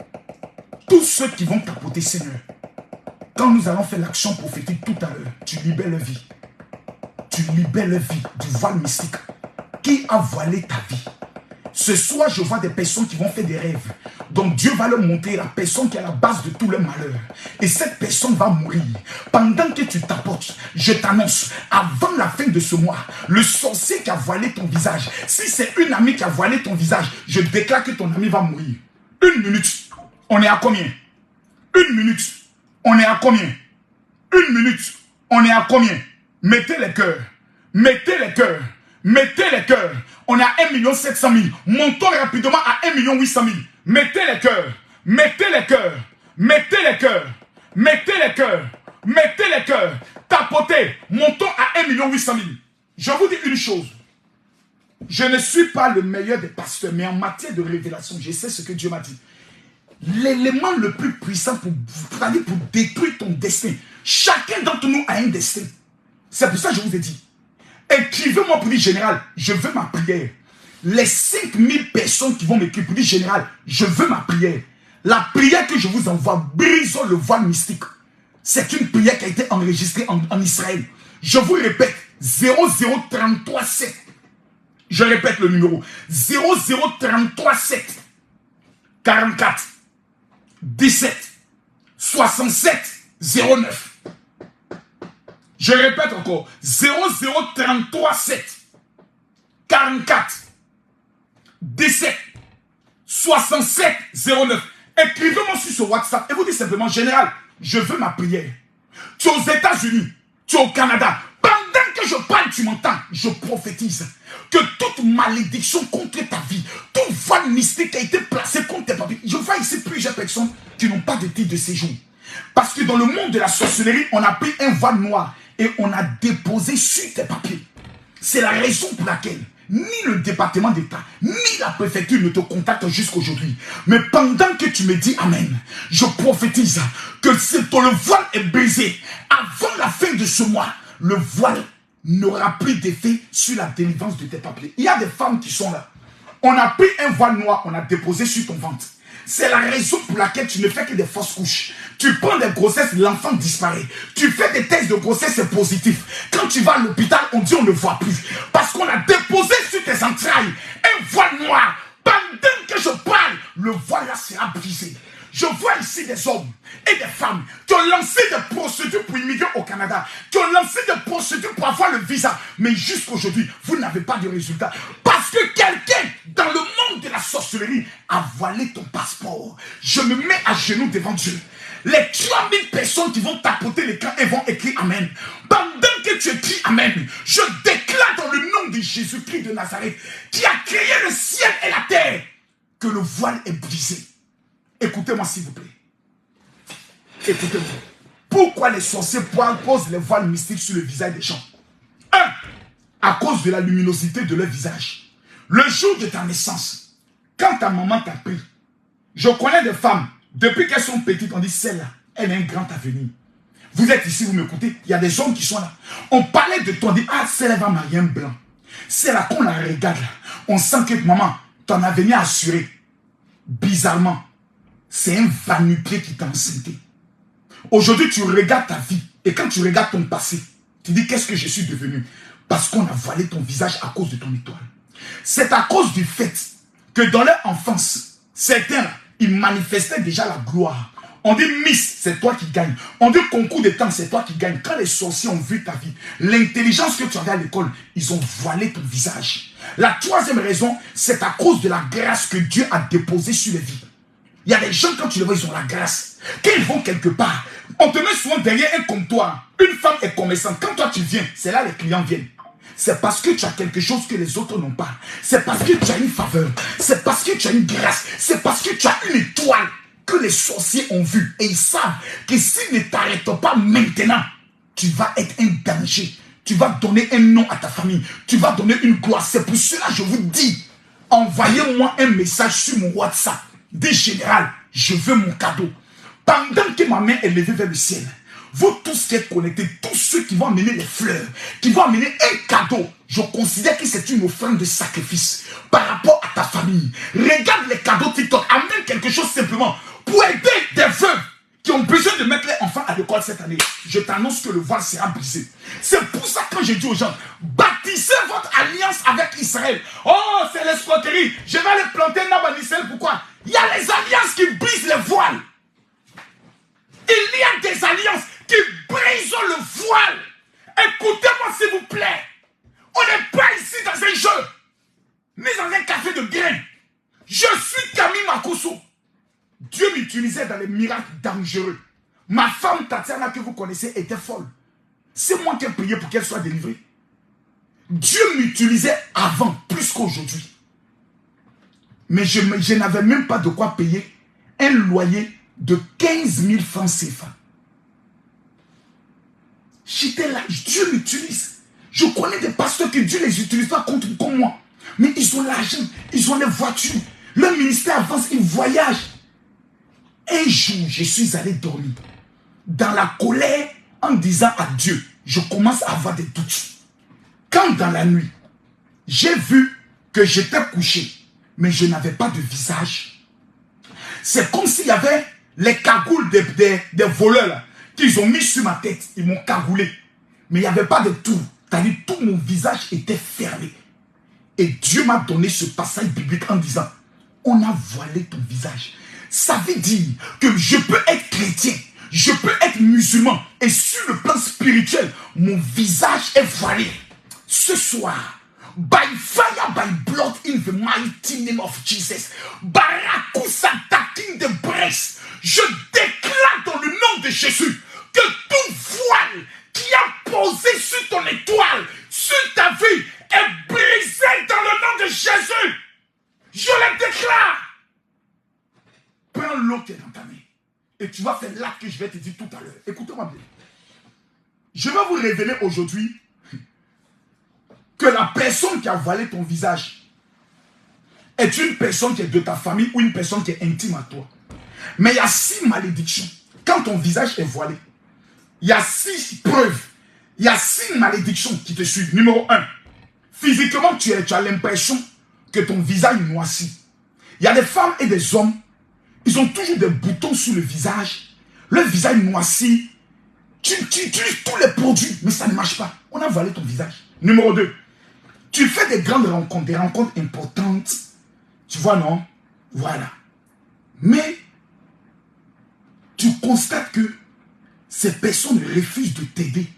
Tous ceux qui vont tapoter, Seigneur, quand nous allons faire l'action prophétique tout à l'heure, tu libères leur vie. Tu libères leur vie du voile mystique qui a voilé ta vie. Ce soir, je vois des personnes qui vont faire des rêves. Donc Dieu va leur montrer la personne qui est à la base de tout leur malheur. Et cette personne va mourir. Pendant que tu tapotes, je t'annonce, avant la fin de ce mois, le sorcier qui a voilé ton visage, si c'est une amie qui a voilé ton visage, je déclare que ton ami va mourir. 1 minute, on est à combien? 1 minute, on est à combien? 1 minute, on est à combien? Mettez les cœurs, mettez les cœurs. Mettez les cœurs. On est à 1 700 000. Montons rapidement à 1 800 000. Mettez les cœurs. Mettez les cœurs. Mettez les cœurs. Mettez les cœurs. Mettez les cœurs. Tapotez. Montons à 1 800 000. Je vous dis une chose. Je ne suis pas le meilleur des pasteurs, mais en matière de révélation, je sais ce que Dieu m'a dit. L'élément le plus puissant pour détruire ton destin. Chacun d'entre nous a un destin. C'est pour ça que je vous ai dit. Écrivez-moi pour dire général, je veux ma prière. Les 5000 personnes qui vont m'écrire pour dire général, je veux ma prière. La prière que je vous envoie, brisons le voile mystique. C'est une prière qui a été enregistrée en Israël. Je vous répète, 00337. Je répète le numéro. 00337 44 17 67 09. Je répète encore, 00337 44 17 67 09. Écrivez-moi sur ce WhatsApp et vous dites simplement, général, je veux ma prière. Tu es aux États-Unis, tu es au Canada. Pendant que je parle, tu m'entends, je prophétise que toute malédiction contre ta vie, tout voile mystique a été placé contre tes papiers. Je vois ici plusieurs personnes qui n'ont pas de titre de séjour. Parce que dans le monde de la sorcellerie, on a pris un voile noir et on a déposé sur tes papiers. C'est la raison pour laquelle ni le département d'État, ni la préfecture ne te contactent jusqu'aujourd'hui. Mais pendant que tu me dis Amen, je prophétise que le voile est brisé. Avant la fin de ce mois, le voile n'aura plus d'effet sur la délivrance de tes papiers. Il y a des femmes qui sont là. On a pris un voile noir, on a déposé sur ton ventre. C'est la raison pour laquelle tu ne fais que des fausses couches. Tu prends des grossesses, l'enfant disparaît. Tu fais des tests de grossesse, c'est positif. Quand tu vas à l'hôpital, on dit on ne voit plus. Parce qu'on a déposé sur tes entrailles un voile noir. Pendant que je parle, le voile là sera brisé. Je vois ici des hommes et des femmes qui ont lancé des procédures pour immigrer au Canada, qui ont lancé des procédures pour avoir le visa. Mais jusqu'aujourd'hui, vous n'avez pas de résultat. Parce que quelqu'un dans le monde de la sorcellerie a voilé ton passeport. Je me mets à genoux devant Dieu. Les 3000 personnes qui vont tapoter l'écran et vont écrire Amen. Pendant que tu écris Amen, je déclare dans le nom de Jésus-Christ de Nazareth, qui a créé le ciel et la terre, que le voile est brisé. Écoutez-moi s'il vous plaît. Écoutez-moi. Pourquoi les sorciers posent les voiles mystiques sur le visage des gens? 1. À cause de la luminosité de leur visage. Le jour de ta naissance, quand ta maman t'a pris, je connais des femmes, depuis qu'elles sont petites, on dit celle-là, elle a un grand avenir. Vous êtes ici, vous m'écoutez. Il y a des hommes qui sont là. On parlait de toi, on dit, ah, c'est là, va marier un blanc. C'est là qu'on la regarde là. On sent que maman, ton avenir assuré. Bizarrement, c'est un va-nu-pied qui t'a enceinté. Aujourd'hui, tu regardes ta vie. Et quand tu regardes ton passé, tu dis, qu'est-ce que je suis devenu? Parce qu'on a voilé ton visage à cause de ton étoile. C'est à cause du fait que dans leur enfance, certains, ils manifestaient déjà la gloire. On dit Miss, c'est toi qui gagnes. On dit concours de temps, c'est toi qui gagnes. Quand les sorciers ont vu ta vie, l'intelligence que tu avais à l'école, ils ont voilé ton visage. La troisième raison, c'est à cause de la grâce que Dieu a déposée sur les vies. Il y a des gens, quand tu les vois, ils ont la grâce. Quand ils vont quelque part, on te met souvent derrière un comptoir. Une femme est commerçante. Quand toi tu viens, c'est là les clients viennent. C'est parce que tu as quelque chose que les autres n'ont pas. C'est parce que tu as une faveur. C'est parce que tu as une grâce. C'est parce que tu as une étoile que les sorciers ont vu. Et ils savent que s'ils ne t'arrêtent pas maintenant, tu vas être un danger. Tu vas donner un nom à ta famille. Tu vas donner une gloire. C'est pour cela que je vous dis, envoyez-moi un message sur mon WhatsApp. Des général, je veux mon cadeau. Pendant que ma main est levée vers le ciel, vous tous qui êtes connectés, tous ceux qui vont amener les fleurs, qui vont amener un cadeau, je considère que c'est une offrande de sacrifice par rapport à ta famille. Regarde les cadeaux TikTok, amène quelque chose simplement pour aider des veuves qui ont besoin de mettre les enfants à l'école cette année. Je t'annonce que le voile sera brisé. C'est pour ça que je dis aux gens, bâtissez votre alliance avec Israël. Oh, c'est l'escroquerie. Je vais aller planter un arbre en Israël. Pourquoi? Il y a les alliances qui brisent les voiles. Il y a des alliances qui brisent le voile. Écoutez-moi s'il vous plaît. On n'est pas ici dans un jeu, ni dans un café de grains. Je suis Camille Makosso. Dieu m'utilisait dans les miracles dangereux. Ma femme Tatiana que vous connaissez était folle. C'est moi qui ai prié pour qu'elle soit délivrée. Dieu m'utilisait avant plus qu'aujourd'hui. Mais je n'avais même pas de quoi payer un loyer de 15 000 francs CFA. J'étais là, Dieu m'utilise. Je connais des pasteurs que Dieu ne les utilise pas contre comme moi. Mais ils ont l'argent, ils ont les voitures. Leur ministère avance, ils voyagent. Un jour, je suis allé dormir. Dans la colère, en disant à Dieu, je commence à avoir des doutes. Quand dans la nuit, j'ai vu que j'étais couché, mais je n'avais pas de visage. C'est comme s'il y avait les cagoules des voleurs là, qu'ils ont mis sur ma tête. Ils m'ont cagoulé. Mais il n'y avait pas de tour. C'est-à-dire tout mon visage était fermé. Et Dieu m'a donné ce passage biblique en disant, on a voilé ton visage. Ça veut dire que je peux être chrétien, je peux être musulman, et sur le plan spirituel, mon visage est voilé. Ce soir, by fire, by blood, in the mighty name of Jesus, Barakusa taking the breast, je déclare dans le nom de Jésus que tout voile qui a posé sur ton étoile, sur ta vie, est brisé dans le nom de Jésus. Je le déclare. Prends l'eau qui est dans ta main et tu vas faire l'acte que je vais te dire tout à l'heure. Écoutez-moi bien. Je vais vous révéler aujourd'hui que la personne qui a voilé ton visage est une personne qui est de ta famille ou une personne qui est intime à toi. Mais il y a 6 malédictions. Quand ton visage est voilé, il y a 6 preuves. Il y a 6 malédictions qui te suivent. Numéro 1. Physiquement, tu as l'impression que ton visage noircit. Il y a des femmes et des hommes, ils ont toujours des boutons sur le visage. Le visage noirci. Tu utilises tous les produits, mais ça ne marche pas. On a voilé ton visage. Numéro 2. Tu fais des grandes rencontres, des rencontres importantes. Tu vois, non? Voilà. Mais, tu constates que ces personnes refusent de t'aider.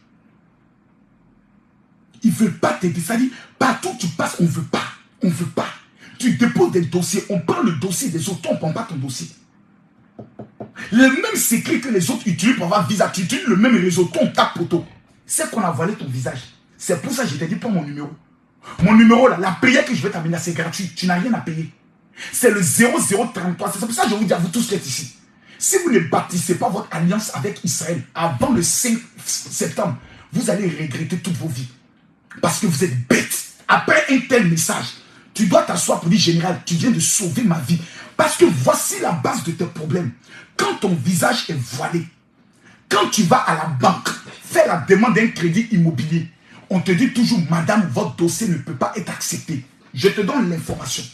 Ils ne veulent pas t'aider. Ça dit, partout où tu passes, on ne veut pas. On ne veut pas. Tu déposes des dossiers, on prend le dossier des autres, on ne prend pas ton dossier. Le même secret que les autres utilisent pour avoir visa, tu utilises le même réseau, ton tape poteau. C'est qu'on a voilé ton visage. C'est pour ça que je t'ai dit, prends mon numéro. Mon numéro là, la prière que je vais t'amener, c'est gratuit. Tu n'as rien à payer. C'est le 0033. C'est pour ça que je vous dis à vous tous qui êtes ici. Si vous ne bâtissez pas votre alliance avec Israël avant le 5 septembre, vous allez regretter toute vos vies. Parce que vous êtes bêtes. Après un tel message, tu dois t'asseoir pour dire, général, tu viens de sauver ma vie. Parce que voici la base de tes problèmes. Quand ton visage est voilé, Quand tu vas à la banque, faire la demande d'un crédit immobilier, on te dit toujours, madame, votre dossier ne peut pas être accepté. Je te donne l'information.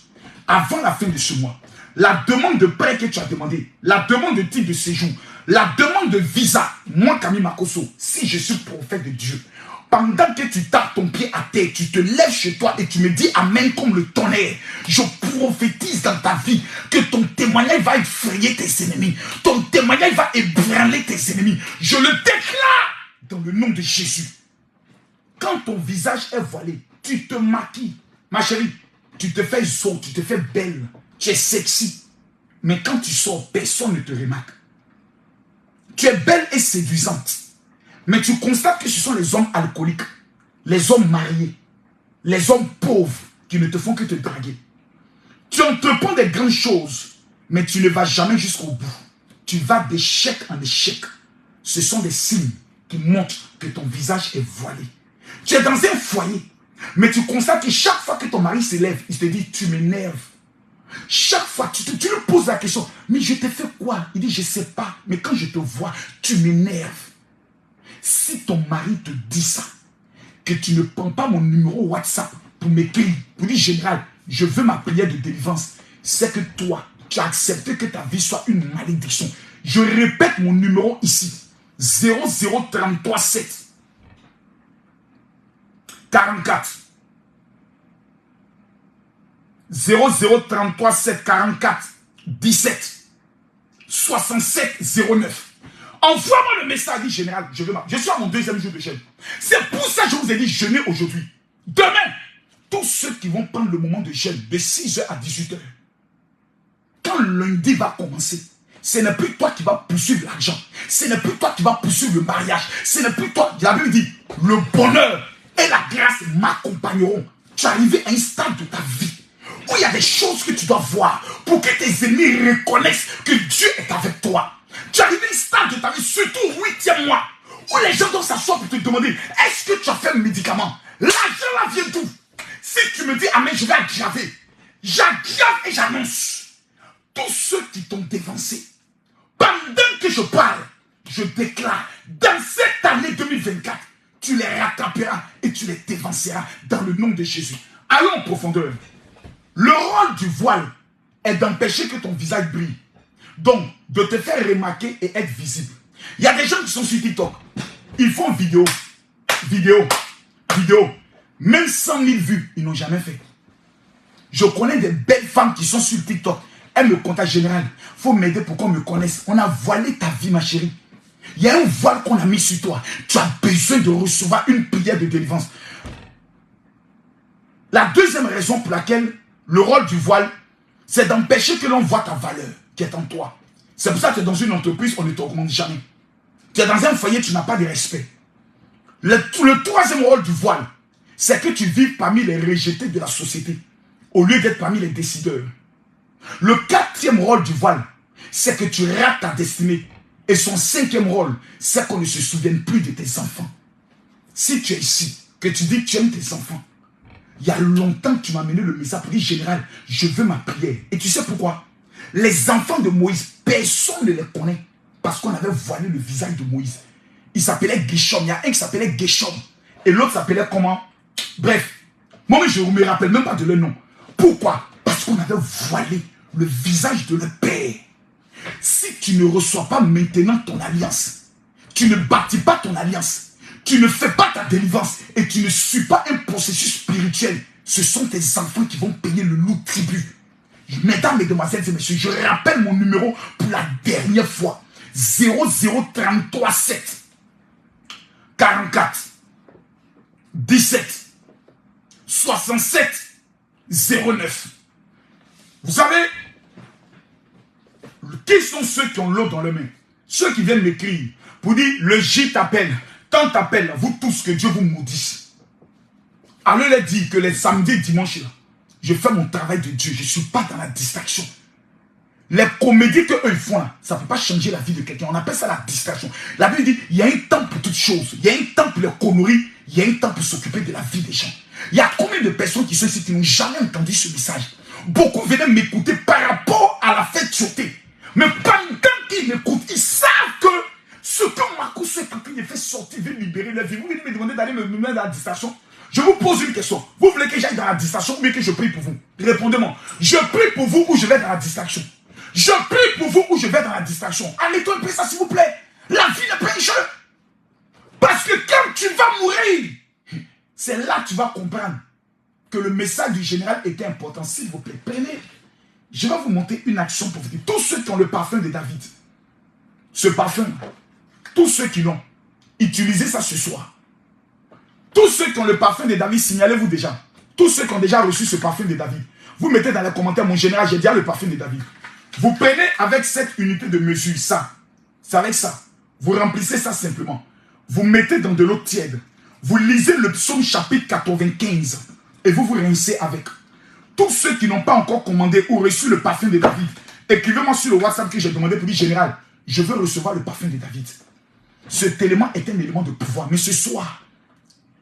Avant la fin de ce mois, la demande de prêt que tu as demandé, la demande de titre de séjour, la demande de visa, moi, Camille Makosso, si je suis prophète de Dieu, pendant que tu tapes ton pied à terre, tu te lèves chez toi et tu me dis amen comme le tonnerre. Je prophétise dans ta vie que ton témoignage va effrayer tes ennemis. Ton témoignage va ébranler tes ennemis. Je le déclare dans le nom de Jésus. Quand ton visage est voilé, tu te maquilles. Ma chérie, tu te fais beau, tu te fais belle. Tu es sexy. Mais quand tu sors, personne ne te remarque. Tu es belle et séduisante. Mais tu constates que ce sont les hommes alcooliques, les hommes mariés, les hommes pauvres qui ne te font que te draguer. Tu entreprends des grandes choses, mais tu ne vas jamais jusqu'au bout. Tu vas d'échec en échec. Ce sont des signes qui montrent que ton visage est voilé. Tu es dans un foyer, mais tu constates que chaque fois que ton mari se lève, il te dit, tu m'énerves. Chaque fois, tu lui poses la question, mais je t'ai fait quoi? Il dit, je ne sais pas, mais quand je te vois, tu m'énerves. Si ton mari te dit ça, que tu ne prends pas mon numéro WhatsApp pour m'écrire, pour dire général, je veux ma prière de délivrance, c'est que toi, tu as accepté que ta vie soit une malédiction. Je répète mon numéro ici, 00337 44 00337 44 17 67 09. Envoie-moi le message, dit général, je suis à mon 2e jour de jeûne. C'est pour ça que je vous ai dit jeûner aujourd'hui. Demain, tous ceux qui vont prendre le moment de jeûne de 6h à 18h, quand lundi va commencer, ce n'est plus toi qui vas poursuivre l'argent. Ce n'est plus toi qui vas poursuivre le mariage. Ce n'est plus toi. La Bible dit, le bonheur et la grâce m'accompagneront. Tu es arrivé à un stade de ta vie où il y a des choses que tu dois voir pour que tes ennemis reconnaissent que Dieu est avec toi. Tu es arrivé à un stade de ta vie, surtout au 8e mois, où les gens doivent s'asseoir pour te demander, est-ce que tu as fait un médicament? L'argent là vient d'où? Si tu me dis, amen, je vais aggraver. J'aggrave et j'annonce. Tous ceux qui t'ont dévancé, pendant que je parle, je déclare, dans cette année 2024, tu les rattraperas et tu les dévanceras dans le nom de Jésus. Allons en profondeur. Le rôle du voile est d'empêcher que ton visage brille. Donc, de te faire remarquer et être visible. Il y a des gens qui sont sur TikTok. Ils font vidéo. Même 100 000 vues, ils n'ont jamais fait. Je connais des belles femmes qui sont sur TikTok. Elles me contactent, général. Il faut m'aider pour qu'on me connaisse. On a voilé ta vie, ma chérie. Il y a un voile qu'on a mis sur toi. Tu as besoin de recevoir une prière de délivrance. La deuxième raison pour laquelle le rôle du voile, c'est d'empêcher que l'on voit ta valeur qui est en toi. C'est pour ça que tu es dans une entreprise, on ne t'augmente jamais. Tu es dans un foyer, tu n'as pas de respect. Le troisième rôle du voile, c'est que tu vives parmi les rejetés de la société, au lieu d'être parmi les décideurs. Le 4e rôle du voile, c'est que tu rates ta destinée. Et son 5e rôle, c'est qu'on ne se souvienne plus de tes enfants. Si tu es ici, que tu dis que tu aimes tes enfants, il y a longtemps que tu m'as amené le message pour dire, général, je veux ma prière. Et tu sais pourquoi? Les enfants de Moïse, personne ne les connaît. Parce qu'on avait voilé le visage de Moïse. Il s'appelait Guéchom. Il y a un qui s'appelait Guéchom. Et l'autre s'appelait comment? Bref. Moi, je ne me rappelle même pas de leur nom. Pourquoi? Parce qu'on avait voilé le visage de leur père. Si tu ne reçois pas maintenant ton alliance, tu ne bâtis pas ton alliance, tu ne fais pas ta délivrance et tu ne suis pas un processus spirituel, ce sont tes enfants qui vont payer le lourd tribut. Mesdames, mesdemoiselles et messieurs, je rappelle mon numéro pour la dernière fois. 00337 44 17 67 09. Vous savez, qui sont ceux qui ont l'eau dans les mains? Ceux qui viennent m'écrire pour dire, le J t'appelle. Quand t'appelle, vous tous, que Dieu vous maudisse. Allez leur dire que les samedis et dimanches, là, je fais mon travail de Dieu. Je ne suis pas dans la distraction. Les comédies qu'eux ils font là, ça ne peut pas changer la vie de quelqu'un. On appelle ça la distraction. La Bible dit, il y a un temps pour toutes choses. Il y a un temps pour les conneries. Il y a un temps pour s'occuper de la vie des gens. Il y a combien de personnes qui sont ici qui n'ont jamais entendu ce message? Beaucoup venaient m'écouter par rapport à la fête sûreté. Mais pendant qu'ils m'écoutent, ils savent que Ce que Marcus est en train de faire sortir, veut libérer leur vie. Vous venez me demander d'aller me mettre dans la distraction. Je vous pose une question. Vous voulez que j'aille dans la distraction ou bien que je prie pour vous? Répondez-moi. Je prie pour vous ou je vais dans la distraction? Je prie pour vous ou je vais dans la distraction? Arrêtons un peu ça, s'il vous plaît. La vie de pécheur. Parce que quand tu vas mourir, c'est là que tu vas comprendre que le message du général était important. S'il vous plaît, prenez. Je vais vous montrer une action pour vous dire. Tous ceux qui ont le parfum de David, ce parfum, tous ceux qui l'ont, utilisez ça ce soir. Tous ceux qui ont le parfum de David, signalez-vous déjà. Tous ceux qui ont déjà reçu ce parfum de David, vous mettez dans les commentaires, mon général, j'ai déjà le parfum de David. Vous prenez avec cette unité de mesure, ça. C'est avec ça. Vous remplissez ça simplement. Vous mettez dans de l'eau tiède. Vous lisez le psaume chapitre 95 et vous vous rincez avec. Tous ceux qui n'ont pas encore commandé ou reçu le parfum de David, écrivez-moi sur le WhatsApp que j'ai demandé pour dire, général, je veux recevoir le parfum de David. Cet élément est un élément de pouvoir. Mais ce soir,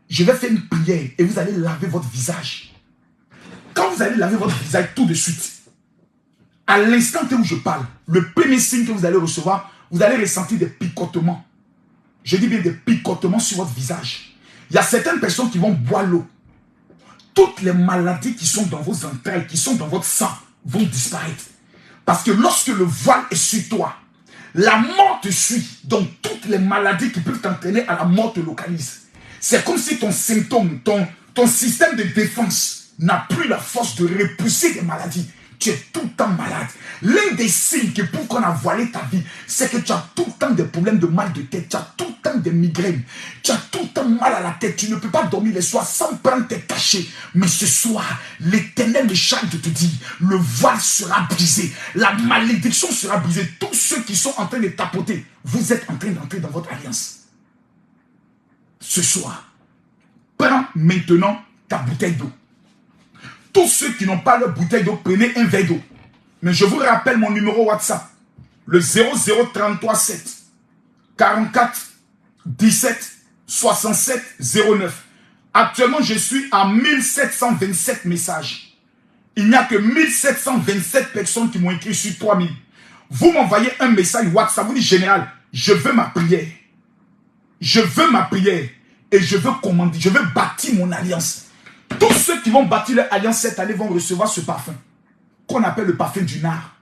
je vais faire une prière et vous allez laver votre visage. Quand vous allez laver votre visage tout de suite, à l'instant où je parle, le premier signe que vous allez recevoir, vous allez ressentir des picotements. Je dis bien des picotements sur votre visage. Il y a certaines personnes qui vont boire l'eau. Toutes les maladies qui sont dans vos entrailles, qui sont dans votre sang, vont disparaître. Parce que lorsque le voile est sur toi, la mort te suit. Donc toutes les maladies qui peuvent t'entraîner à la mort te localisent. C'est comme si ton symptôme, ton système de défense n'a plus la force de repousser des maladies. Tu es tout le temps malade. L'un des signes qui prouvent qu'on a voilé ta vie, c'est que tu as tout le temps des problèmes de mal de tête, tu as tout le temps des migraines, tu as tout le temps mal à la tête, tu ne peux pas dormir les soirs sans prendre tes cachets. Mais ce soir, l'Éternel me charge de te dire, le voile sera brisé, la malédiction sera brisée. Tous ceux qui sont en train de tapoter, vous êtes en train d'entrer dans votre alliance. Ce soir, prends maintenant ta bouteille d'eau. Tous ceux qui n'ont pas leur bouteille d'eau, prenez un verre d'eau. Mais je vous rappelle mon numéro WhatsApp. Le 00337 44 17 67 09. Actuellement, je suis à 1727 messages. Il n'y a que 1727 personnes qui m'ont écrit sur 3000. Vous m'envoyez un message WhatsApp. Vous dites, général, je veux ma prière. Je veux ma prière. Et je veux commander. Je veux bâtir mon alliance. Tous ceux qui vont bâtir leur alliance cette année vont recevoir ce parfum, qu'on appelle le parfum du nard.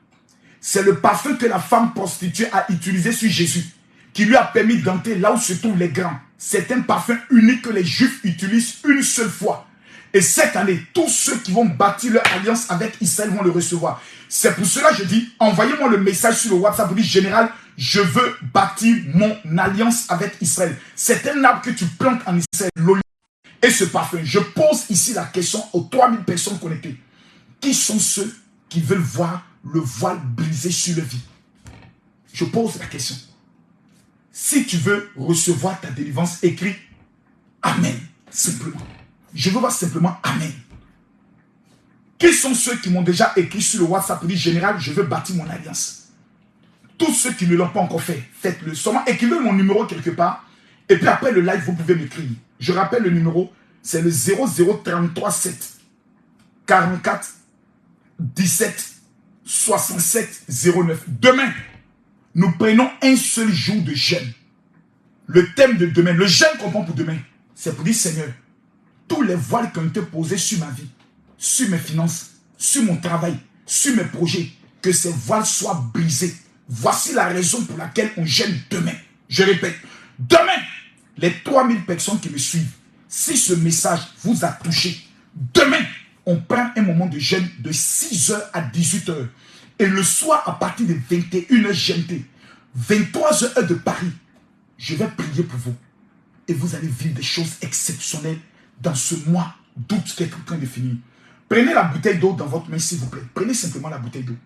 C'est le parfum que la femme prostituée a utilisé sur Jésus, qui lui a permis d'entrer là où se trouvent les grands. C'est un parfum unique que les Juifs utilisent une seule fois. Et cette année, tous ceux qui vont bâtir leur alliance avec Israël vont le recevoir. C'est pour cela que je dis, envoyez-moi le message sur le WhatsApp, vous dites, général, je veux bâtir mon alliance avec Israël. C'est un arbre que tu plantes en Israël, l'olivier. Et ce parfum, je pose ici la question aux 3000 personnes connectées. Qui sont ceux qui veulent voir le voile brisé sur leur vie? Je pose la question. Si tu veux recevoir ta délivrance, écris Amen. Simplement. Je veux voir simplement Amen. Qui sont ceux qui m'ont déjà écrit sur le WhatsApp et dit, général, je veux bâtir mon alliance? Tous ceux qui ne l'ont pas encore fait, faites-le. Seulement écrivez mon numéro quelque part. Et puis après le live, vous pouvez m'écrire. Je rappelle le numéro, c'est le 00337 44 17 67 09. Demain, nous prenons un seul jour de jeûne. Le thème de demain, le jeûne qu'on prend pour demain, c'est pour dire, Seigneur, tous les voiles qui ont été posés sur ma vie, sur mes finances, sur mon travail, sur mes projets, que ces voiles soient brisés. Voici la raison pour laquelle on jeûne demain. Je répète, demain, les 3000 personnes qui me suivent, si ce message vous a touché, demain, on prend un moment de jeûne de 6h à 18h. Et le soir, à partir de 21h GMT, 23h de Paris, je vais prier pour vous. Et vous allez vivre des choses exceptionnelles dans ce mois d'août qui est en train de finir. Prenez la bouteille d'eau dans votre main, s'il vous plaît. Prenez simplement la bouteille d'eau.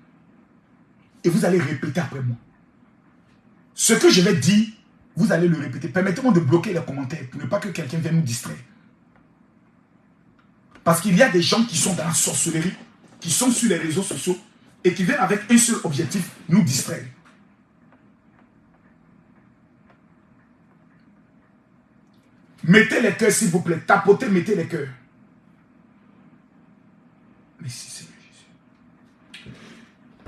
Et vous allez répéter après moi. Ce que je vais dire, vous allez le répéter. Permettez-moi de bloquer les commentaires pour ne pas que quelqu'un vienne nous distraire. Parce qu'il y a des gens qui sont dans la sorcellerie, qui sont sur les réseaux sociaux et qui viennent avec un seul objectif, nous distraire. Mettez les cœurs, s'il vous plaît. Tapotez, mettez les cœurs. Merci, Seigneur Jésus.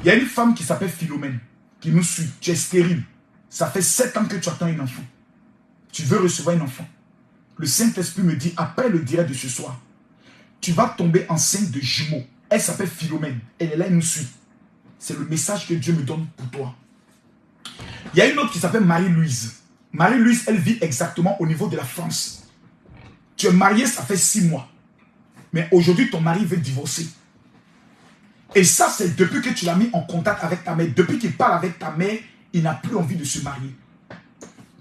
Il y a une femme qui s'appelle Philomène, qui nous suit. Tu es stérile. Ça fait 7 ans que tu attends un enfant. Tu veux recevoir un enfant. Le Saint-Esprit me dit, après le direct de ce soir, tu vas tomber enceinte de jumeaux. Elle s'appelle Philomène. Elle est là, elle nous suit. C'est le message que Dieu me donne pour toi. Il y a une autre qui s'appelle Marie-Louise. Marie-Louise, elle vit exactement au niveau de la France. Tu es marié, ça fait 6 mois. Mais aujourd'hui, ton mari veut divorcer. Et ça, c'est depuis que tu l'as mis en contact avec ta mère. Depuis qu'il parle avec ta mère, il n'a plus envie de se marier.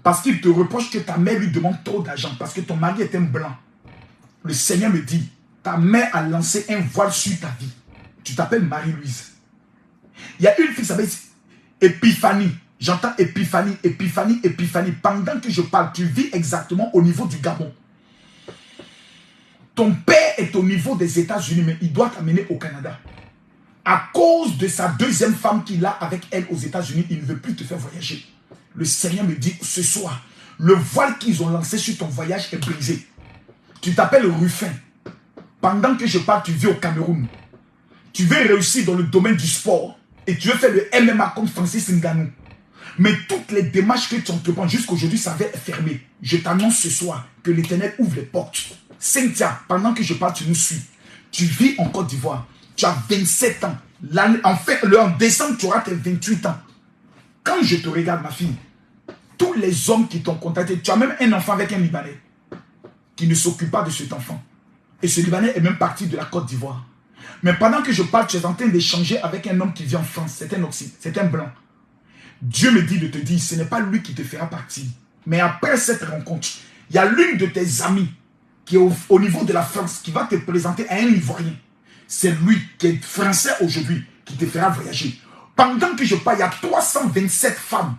Parce qu'il te reproche que ta mère lui demande trop d'argent. Parce que ton mari est un blanc. Le Seigneur me dit, ta mère a lancé un voile sur ta vie. Tu t'appelles Marie-Louise. Il y a une fille qui s'appelle Épiphanie. J'entends Épiphanie, Épiphanie, Épiphanie. Pendant que je parle, tu vis exactement au niveau du Gabon. Ton père est au niveau des États-Unis, mais il doit t'amener au Canada. À cause de sa deuxième femme qu'il a avec elle aux États-Unis, il ne veut plus te faire voyager. Le Seigneur me dit, ce soir, le voile qu'ils ont lancé sur ton voyage est brisé. Tu t'appelles Ruffin. Pendant que je parle, tu vis au Cameroun. Tu veux réussir dans le domaine du sport. Et tu veux faire le MMA comme Francis Ngannou. Mais toutes les démarches que tu entreprends jusqu'aujourd'hui, ça va être fermé. Je t'annonce ce soir que l'Éternel ouvre les portes. Cynthia, pendant que je parle, tu nous suis. Tu vis en Côte d'Ivoire. Tu as 27 ans. En décembre, tu auras tes 28 ans. Quand je te regarde, ma fille, tous les hommes qui t'ont contacté, tu as même un enfant avec un Libanais qui ne s'occupe pas de cet enfant. Et ce Libanais est même parti de la Côte d'Ivoire. Mais pendant que je parle, tu es en train d'échanger avec un homme qui vit en France. C'est un blanc. Dieu me dit de te dire, ce n'est pas lui qui te fera partir. Mais après cette rencontre, il y a l'une de tes amies qui est au niveau de la France qui va te présenter à un Ivoirien. C'est lui qui est français aujourd'hui qui te fera voyager. Pendant que je parle, il y a 327 femmes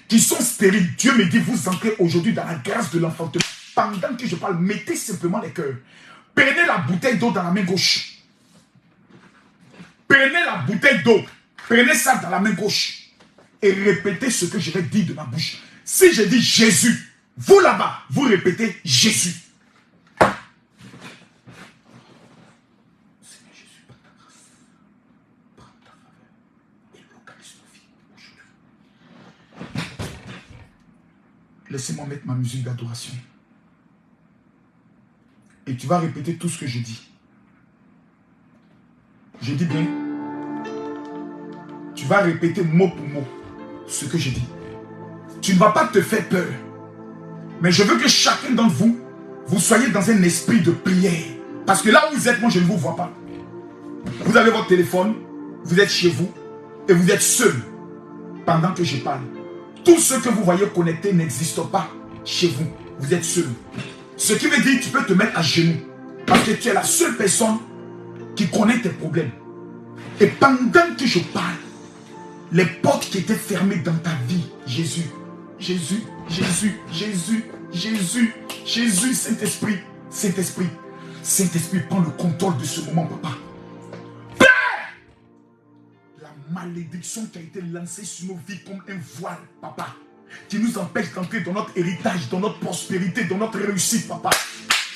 qui sont stériles. Dieu me dit, vous entrez aujourd'hui dans la grâce de l'enfantement. Pendant que je parle, mettez simplement les cœurs. Prenez la bouteille d'eau dans la main gauche. Prenez la bouteille d'eau. Prenez ça dans la main gauche. Et répétez ce que je vais dire de ma bouche. Si je dis Jésus, vous là-bas, vous répétez Jésus. Seigneur Jésus, par ta grâce, prends ta faveur et localise nos vies aujourd'hui. Laissez-moi mettre ma musique d'adoration. Et tu vas répéter tout ce que je dis. Je dis bien, tu vas répéter mot pour mot ce que je dis. Tu ne vas pas te faire peur. Mais je veux que chacun d'entre vous, vous soyez dans un esprit de prière. Parce que là où vous êtes, moi je ne vous vois pas. Vous avez votre téléphone, vous êtes chez vous, et vous êtes seul pendant que je parle. Tout ce que vous voyez connecté n'existe pas chez vous. Vous êtes seul. Ce qui veut dire que tu peux te mettre à genoux. Parce que tu es la seule personne qui connaît tes problèmes. Et pendant que je parle, les portes qui étaient fermées dans ta vie, Jésus, Jésus, Jésus, Jésus, Jésus, Jésus, Saint-Esprit, Saint-Esprit, Saint-Esprit, prends le contrôle de ce moment, papa. Père! La malédiction qui a été lancée sur nos vies comme un voile, papa, qui nous empêche d'entrer dans notre héritage, dans notre prospérité, dans notre réussite, papa.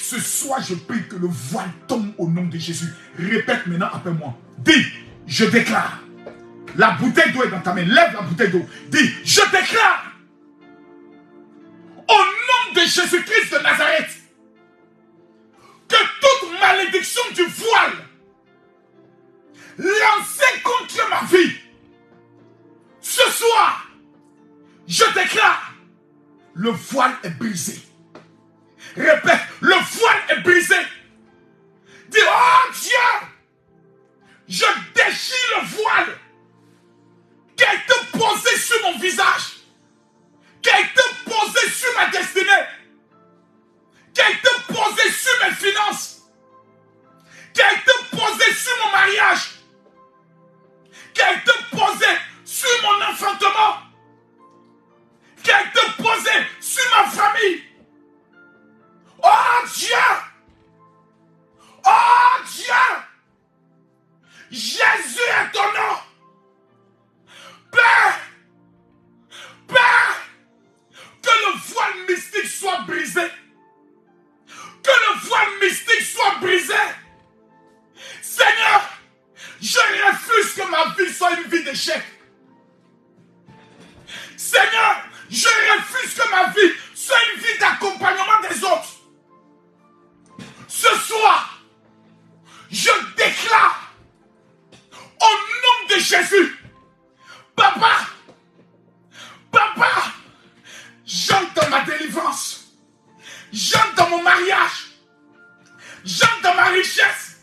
Ce soir, je prie que le voile tombe au nom de Jésus. Répète maintenant après moi. Dis, je déclare. La bouteille d'eau est dans ta main. Lève la bouteille d'eau. Dis, je déclare. Au nom de Jésus-Christ de Nazareth. Que toute malédiction du voile lancée contre ma vie. Ce soir, je déclare. Le voile est brisé. Répète, le voile est brisé. Dis, oh Dieu, je déchire le voile qui a été posé sur mon visage, qui a été posé sur ma destinée, qui a été posé sur mes finances, qui a été posé sur mon mariage, qui a été posé sur mon enfantement, qui a été posé sur ma famille. Oh Dieu! Oh Dieu! Jésus est ton nom! Père! Père! Que le voile mystique soit brisé! Que le voile mystique soit brisé! Seigneur! Je refuse que ma vie soit une vie d'échec! Seigneur! Je refuse que ma vie soit une vie d'accompagnement des autres. Ce soir, je déclare au nom de Jésus, Papa, Papa, j'entre dans ma délivrance, j'entre dans mon mariage, j'entre dans ma richesse,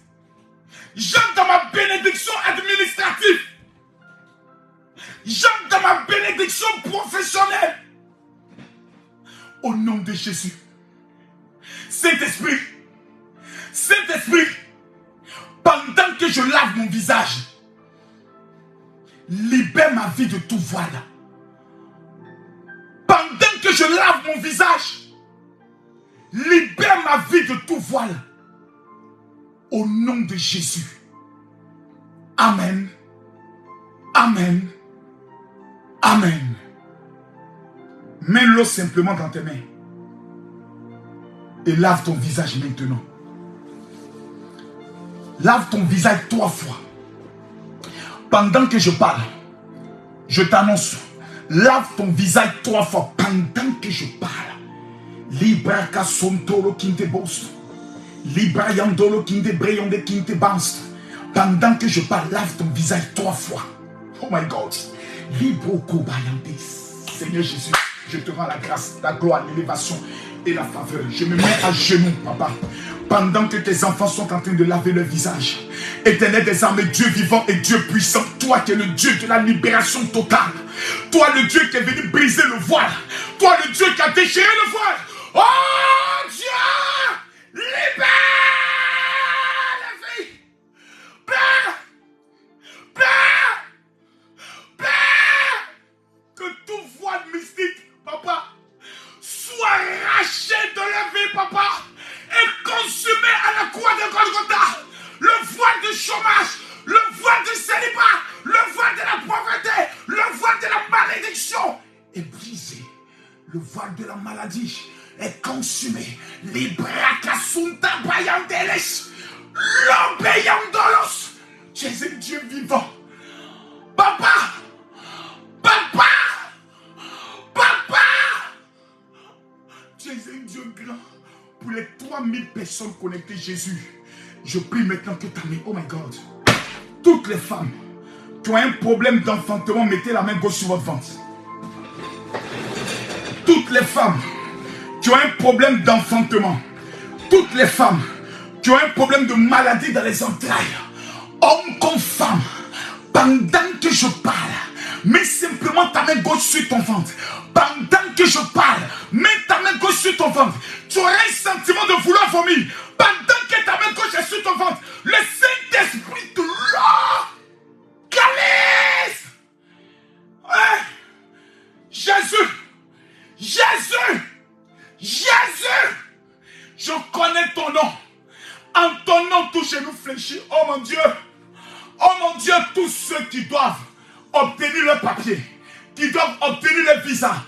j'entre dans ma bénédiction administrative, j'entre dans ma bénédiction professionnelle. Au nom de Jésus. Saint-Esprit, Saint-Esprit, pendant que je lave mon visage, libère ma vie de tout voile. Pendant que je lave mon visage, libère ma vie de tout voile. Au nom de Jésus. Amen. Amen. Amen. Mets l'eau simplement dans tes mains. Et lave ton visage maintenant. Lave ton visage 3 fois. Pendant que je parle, je t'annonce, lave ton visage 3 fois. Pendant que je parle. Libra kasontolo kinte bost. Libra yandolo kinte breyonde kinte banst. Pendant que je parle, lave ton visage 3 fois. Oh my God. Libro kobayandis. Seigneur Jésus, je te rends la grâce, la gloire, l'élévation et la faveur. Je me mets à genoux, papa. Pendant que tes enfants sont en train de laver leur visage. Éternel des armées, Dieu vivant et Dieu puissant. Toi qui es le Dieu de la libération totale. Toi le Dieu qui est venu briser le voile. Toi le Dieu qui a déchiré le voile. Oh Dieu, libère la vie. Père, Père, Père, que tout voile mystique, papa, soit arraché de la vie, papa, et consumé à la croix de Golgotha. Le voile du chômage, le voile du célibat, le voile de la pauvreté, le voile de la malédiction est brisé. Le voile de la maladie est consumé. Libra kasunta bayandeles, l'obéyandolos. Tu es un Dieu vivant. Papa, papa, papa. Tu es un Dieu grand. Pour les 3000 personnes connectées, Jésus, je prie maintenant que ta main, oh my God, toutes les femmes qui ont un problème d'enfantement, mettez la main gauche sur votre ventre. Toutes les femmes qui ont un problème d'enfantement, toutes les femmes qui ont un problème de maladie dans les entrailles, hommes comme femmes, pendant que je parle, mets simplement ta main gauche sur ton ventre. Pendant que je parle, mets ta main gauche sur ton ventre. Tu auras un sentiment de vouloir vomir. Pendant que ta main gauche est sur ton ventre, le Saint-Esprit de l'organise. Ouais. Jésus, Jésus, Jésus, je connais ton nom. En ton nom, tous genoux fléchis. Oh mon Dieu, tous ceux qui doivent obtenir le papier, qui doivent obtenir le visa,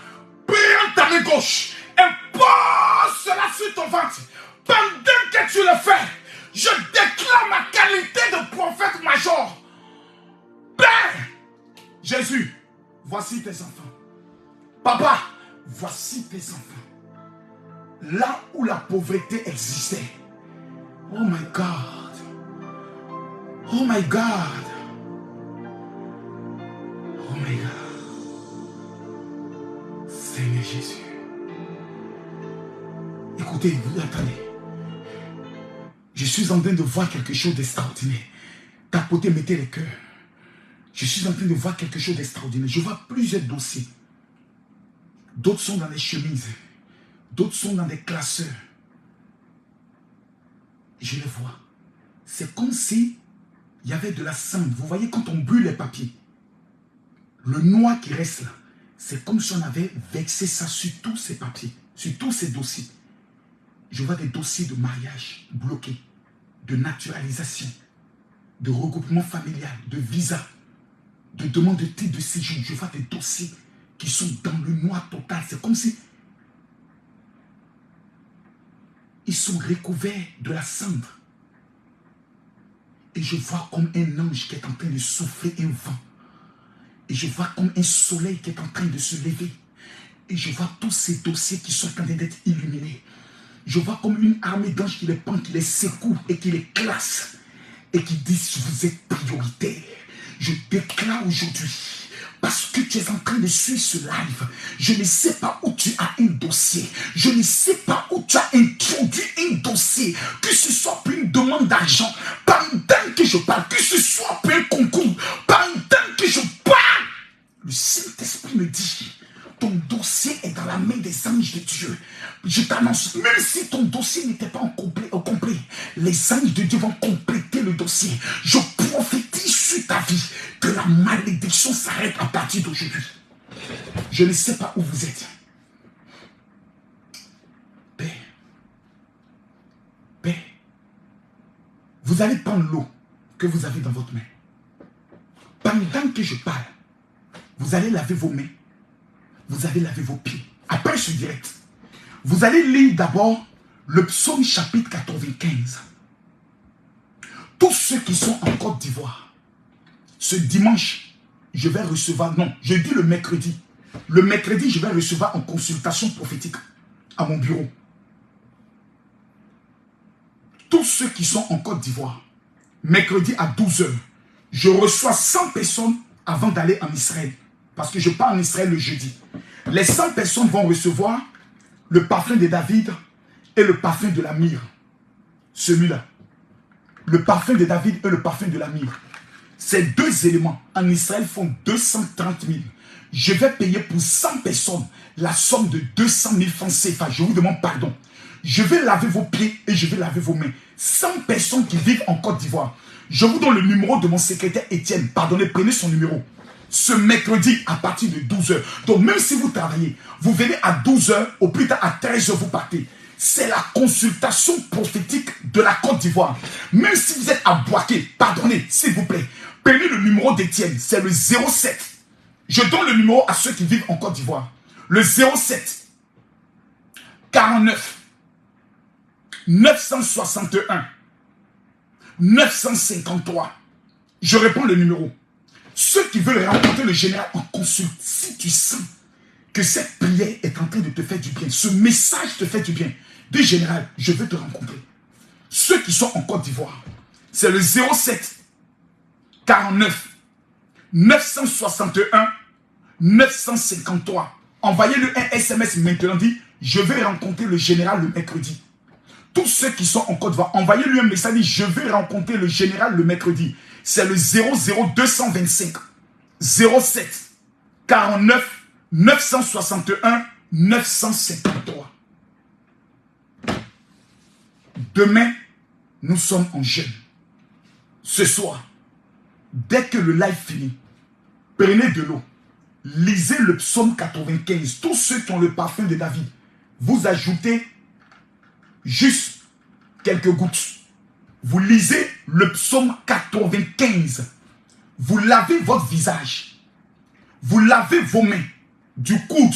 prends ta main gauche et pose cela sur ton ventre. Pendant que tu le fais, je déclare ma qualité de prophète major. Père, Jésus, voici tes enfants. Papa, voici tes enfants. Là où la pauvreté existait. Oh my God. Oh my God. Oh my God. Seigneur Jésus. Écoutez, vous attendez. Je suis en train de voir quelque chose d'extraordinaire. Tapotez, mettez les cœurs. Je suis en train de voir quelque chose d'extraordinaire. Je vois plusieurs dossiers. D'autres sont dans les chemises. D'autres sont dans des classeurs. Je les vois. C'est comme si il y avait de la cendre. Vous voyez quand on brûle les papiers. Le noir qui reste là. C'est comme si on avait vexé ça sur tous ces papiers. Sur tous ces dossiers. Je vois des dossiers de mariage bloqués. De naturalisation. De regroupement familial. De visa. De demande de titre de séjour. Je vois des dossiers qui sont dans le noir total. C'est comme si ils sont recouverts de la cendre. Et je vois comme un ange qui est en train de souffler un vent. Et je vois comme un soleil qui est en train de se lever. Et je vois tous ces dossiers qui sont en train d'être illuminés. Je vois comme une armée d'anges qui les prend, qui les secoue et qui les classe. Et qui disent, vous êtes prioritaire. Je déclare aujourd'hui, parce que tu es en train de suivre ce live, je ne sais pas où tu as un dossier. Je ne sais pas où tu as introduit un dossier. Que ce soit pour une demande d'argent, pendant que je parle, que ce soit pour un concours, pendant que je parle. Le Saint-Esprit me dit, ton dossier est dans la main des anges de Dieu. Je t'annonce, même si ton dossier n'était pas au complet, les anges de Dieu vont compléter le dossier. Je prophétise sur ta vie que la malédiction s'arrête à partir d'aujourd'hui. Je ne sais pas où vous êtes. Père, Père, vous allez prendre l'eau que vous avez dans votre main. Pendant que je parle, vous allez laver vos mains. Vous allez laver vos pieds. Après ce direct, vous allez lire d'abord le psaume chapitre 95. Tous ceux qui sont en Côte d'Ivoire, ce dimanche, je vais recevoir, non, je dis le mercredi. Le mercredi, je vais recevoir en consultation prophétique à mon bureau. Tous ceux qui sont en Côte d'Ivoire, mercredi à 12 h, je reçois 100 personnes avant d'aller en Israël. Parce que je pars en Israël le jeudi. Les 100 personnes vont recevoir le parfum de David et le parfum de la myrrhe. Celui-là. Le parfum de David et le parfum de la myrrhe. Ces deux éléments en Israël font 230 000. Je vais payer pour 100 personnes la somme de 200 000 francs CFA. Je vous demande pardon. Je vais laver vos pieds et je vais laver vos mains. 100 personnes qui vivent en Côte d'Ivoire. Je vous donne le numéro de mon secrétaire Étienne. Pardonnez, prenez son numéro. Ce mercredi à partir de 12 h. Donc même si vous travaillez, vous venez à 12 h, au plus tard à 13 h, vous partez. C'est la consultation prophétique de la Côte d'Ivoire. Même si vous êtes à Boaké, pardonnez, s'il vous plaît. Prenez le numéro d'Étienne, c'est le 07. Je donne le numéro à ceux qui vivent en Côte d'Ivoire. Le 07 49 961 953. Je réponds le numéro. Ceux qui veulent rencontrer le général en consulte, si tu sens que cette prière est en train de te faire du bien, ce message te fait du bien, dis général, je veux te rencontrer. Ceux qui sont en Côte d'Ivoire, c'est le 07 49 961 953. Envoyez-le un SMS maintenant, dit, je vais rencontrer le général le mercredi. Tous ceux qui sont en Côte d'Ivoire, envoyez-lui un message, dit, je vais rencontrer le général le mercredi. C'est le 00225 07 49 961 953. Demain, nous sommes en jeûne. Ce soir, dès que le live finit, prenez de l'eau, lisez le psaume 95. Tous ceux qui ont le parfum de David, vous ajoutez juste quelques gouttes. Vous lisez le psaume 95. Vous lavez votre visage. Vous lavez vos mains. Du coude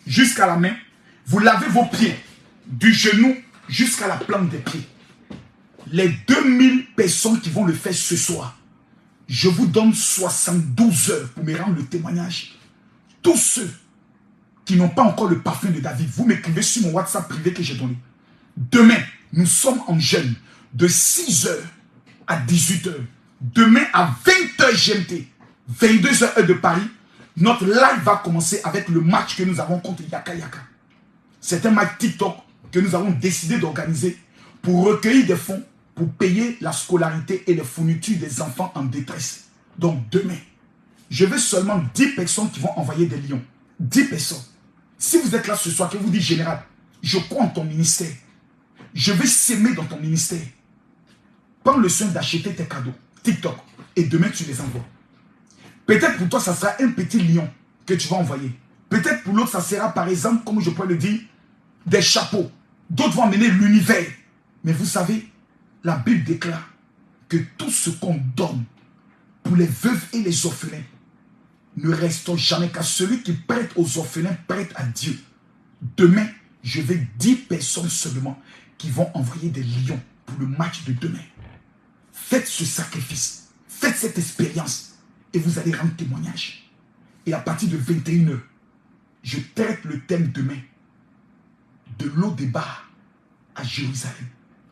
jusqu'à la main. Vous lavez vos pieds. Du genou jusqu'à la plante des pieds. Les 2000 personnes qui vont le faire ce soir, je vous donne 72 heures pour me rendre le témoignage. Tous ceux qui n'ont pas encore le parfum de David, vous m'écrivez sur mon WhatsApp privé que j'ai donné. Demain, nous sommes en jeûne. De 6 h à 18 h. Demain à 20 h GMT, 22 h heure de Paris, notre live va commencer avec le match que nous avons contre Yaka Yaka. C'est un match TikTok que nous avons décidé d'organiser pour recueillir des fonds pour payer la scolarité et les fournitures des enfants en détresse. Donc demain, je veux seulement 10 personnes qui vont envoyer des lions. 10 personnes. Si vous êtes là ce soir, que vous dites général, je crois en ton ministère. Je vais s'aimer dans ton ministère. Prends le soin d'acheter tes cadeaux, TikTok, et demain tu les envoies. Peut-être pour toi, ça sera un petit lion que tu vas envoyer. Peut-être pour l'autre, ça sera par exemple, comme je pourrais le dire, des chapeaux. D'autres vont amener l'univers. Mais vous savez, la Bible déclare que tout ce qu'on donne pour les veuves et les orphelins ne reste jamais, car celui qui prête aux orphelins prête à Dieu. Demain, je vais 10 personnes seulement qui vont envoyer des lions pour le match de demain. Faites ce sacrifice, faites cette expérience et vous allez rendre témoignage. Et à partir de 21 h, je traite le thème demain de l'eau des bars à Jérusalem.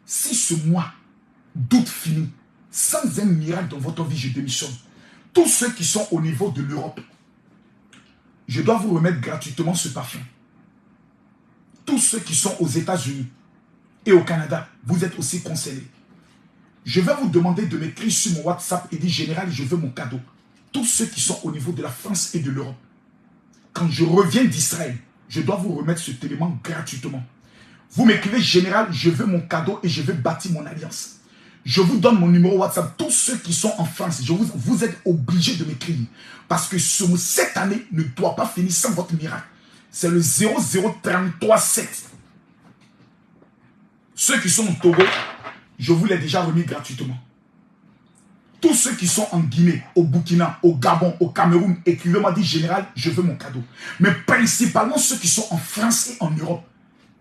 Si ce mois d'août finit, sans un miracle dans votre vie, je démissionne. Tous ceux qui sont au niveau de l'Europe, je dois vous remettre gratuitement ce parfum. Tous ceux qui sont aux États-Unis et au Canada, vous êtes aussi concernés. Je vais vous demander de m'écrire sur mon WhatsApp et dire général, je veux mon cadeau. Tous ceux qui sont au niveau de la France et de l'Europe, quand je reviens d'Israël, je dois vous remettre cet élément gratuitement. Vous m'écrivez général, je veux mon cadeau et je veux bâtir mon alliance. Je vous donne mon numéro WhatsApp. Tous ceux qui sont en France, vous êtes obligés de m'écrire. Parce que cette année ne doit pas finir sans votre miracle. C'est le 00337. Ceux qui sont au Togo, je vous l'ai déjà remis gratuitement. Tous ceux qui sont en Guinée, au Burkina, au Gabon, au Cameroun, écrivez-moi, dit général, je veux mon cadeau. Mais principalement ceux qui sont en France et en Europe,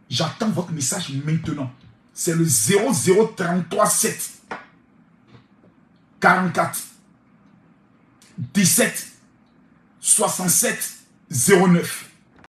j'attends votre message maintenant. C'est le 00337 44 17 67 09.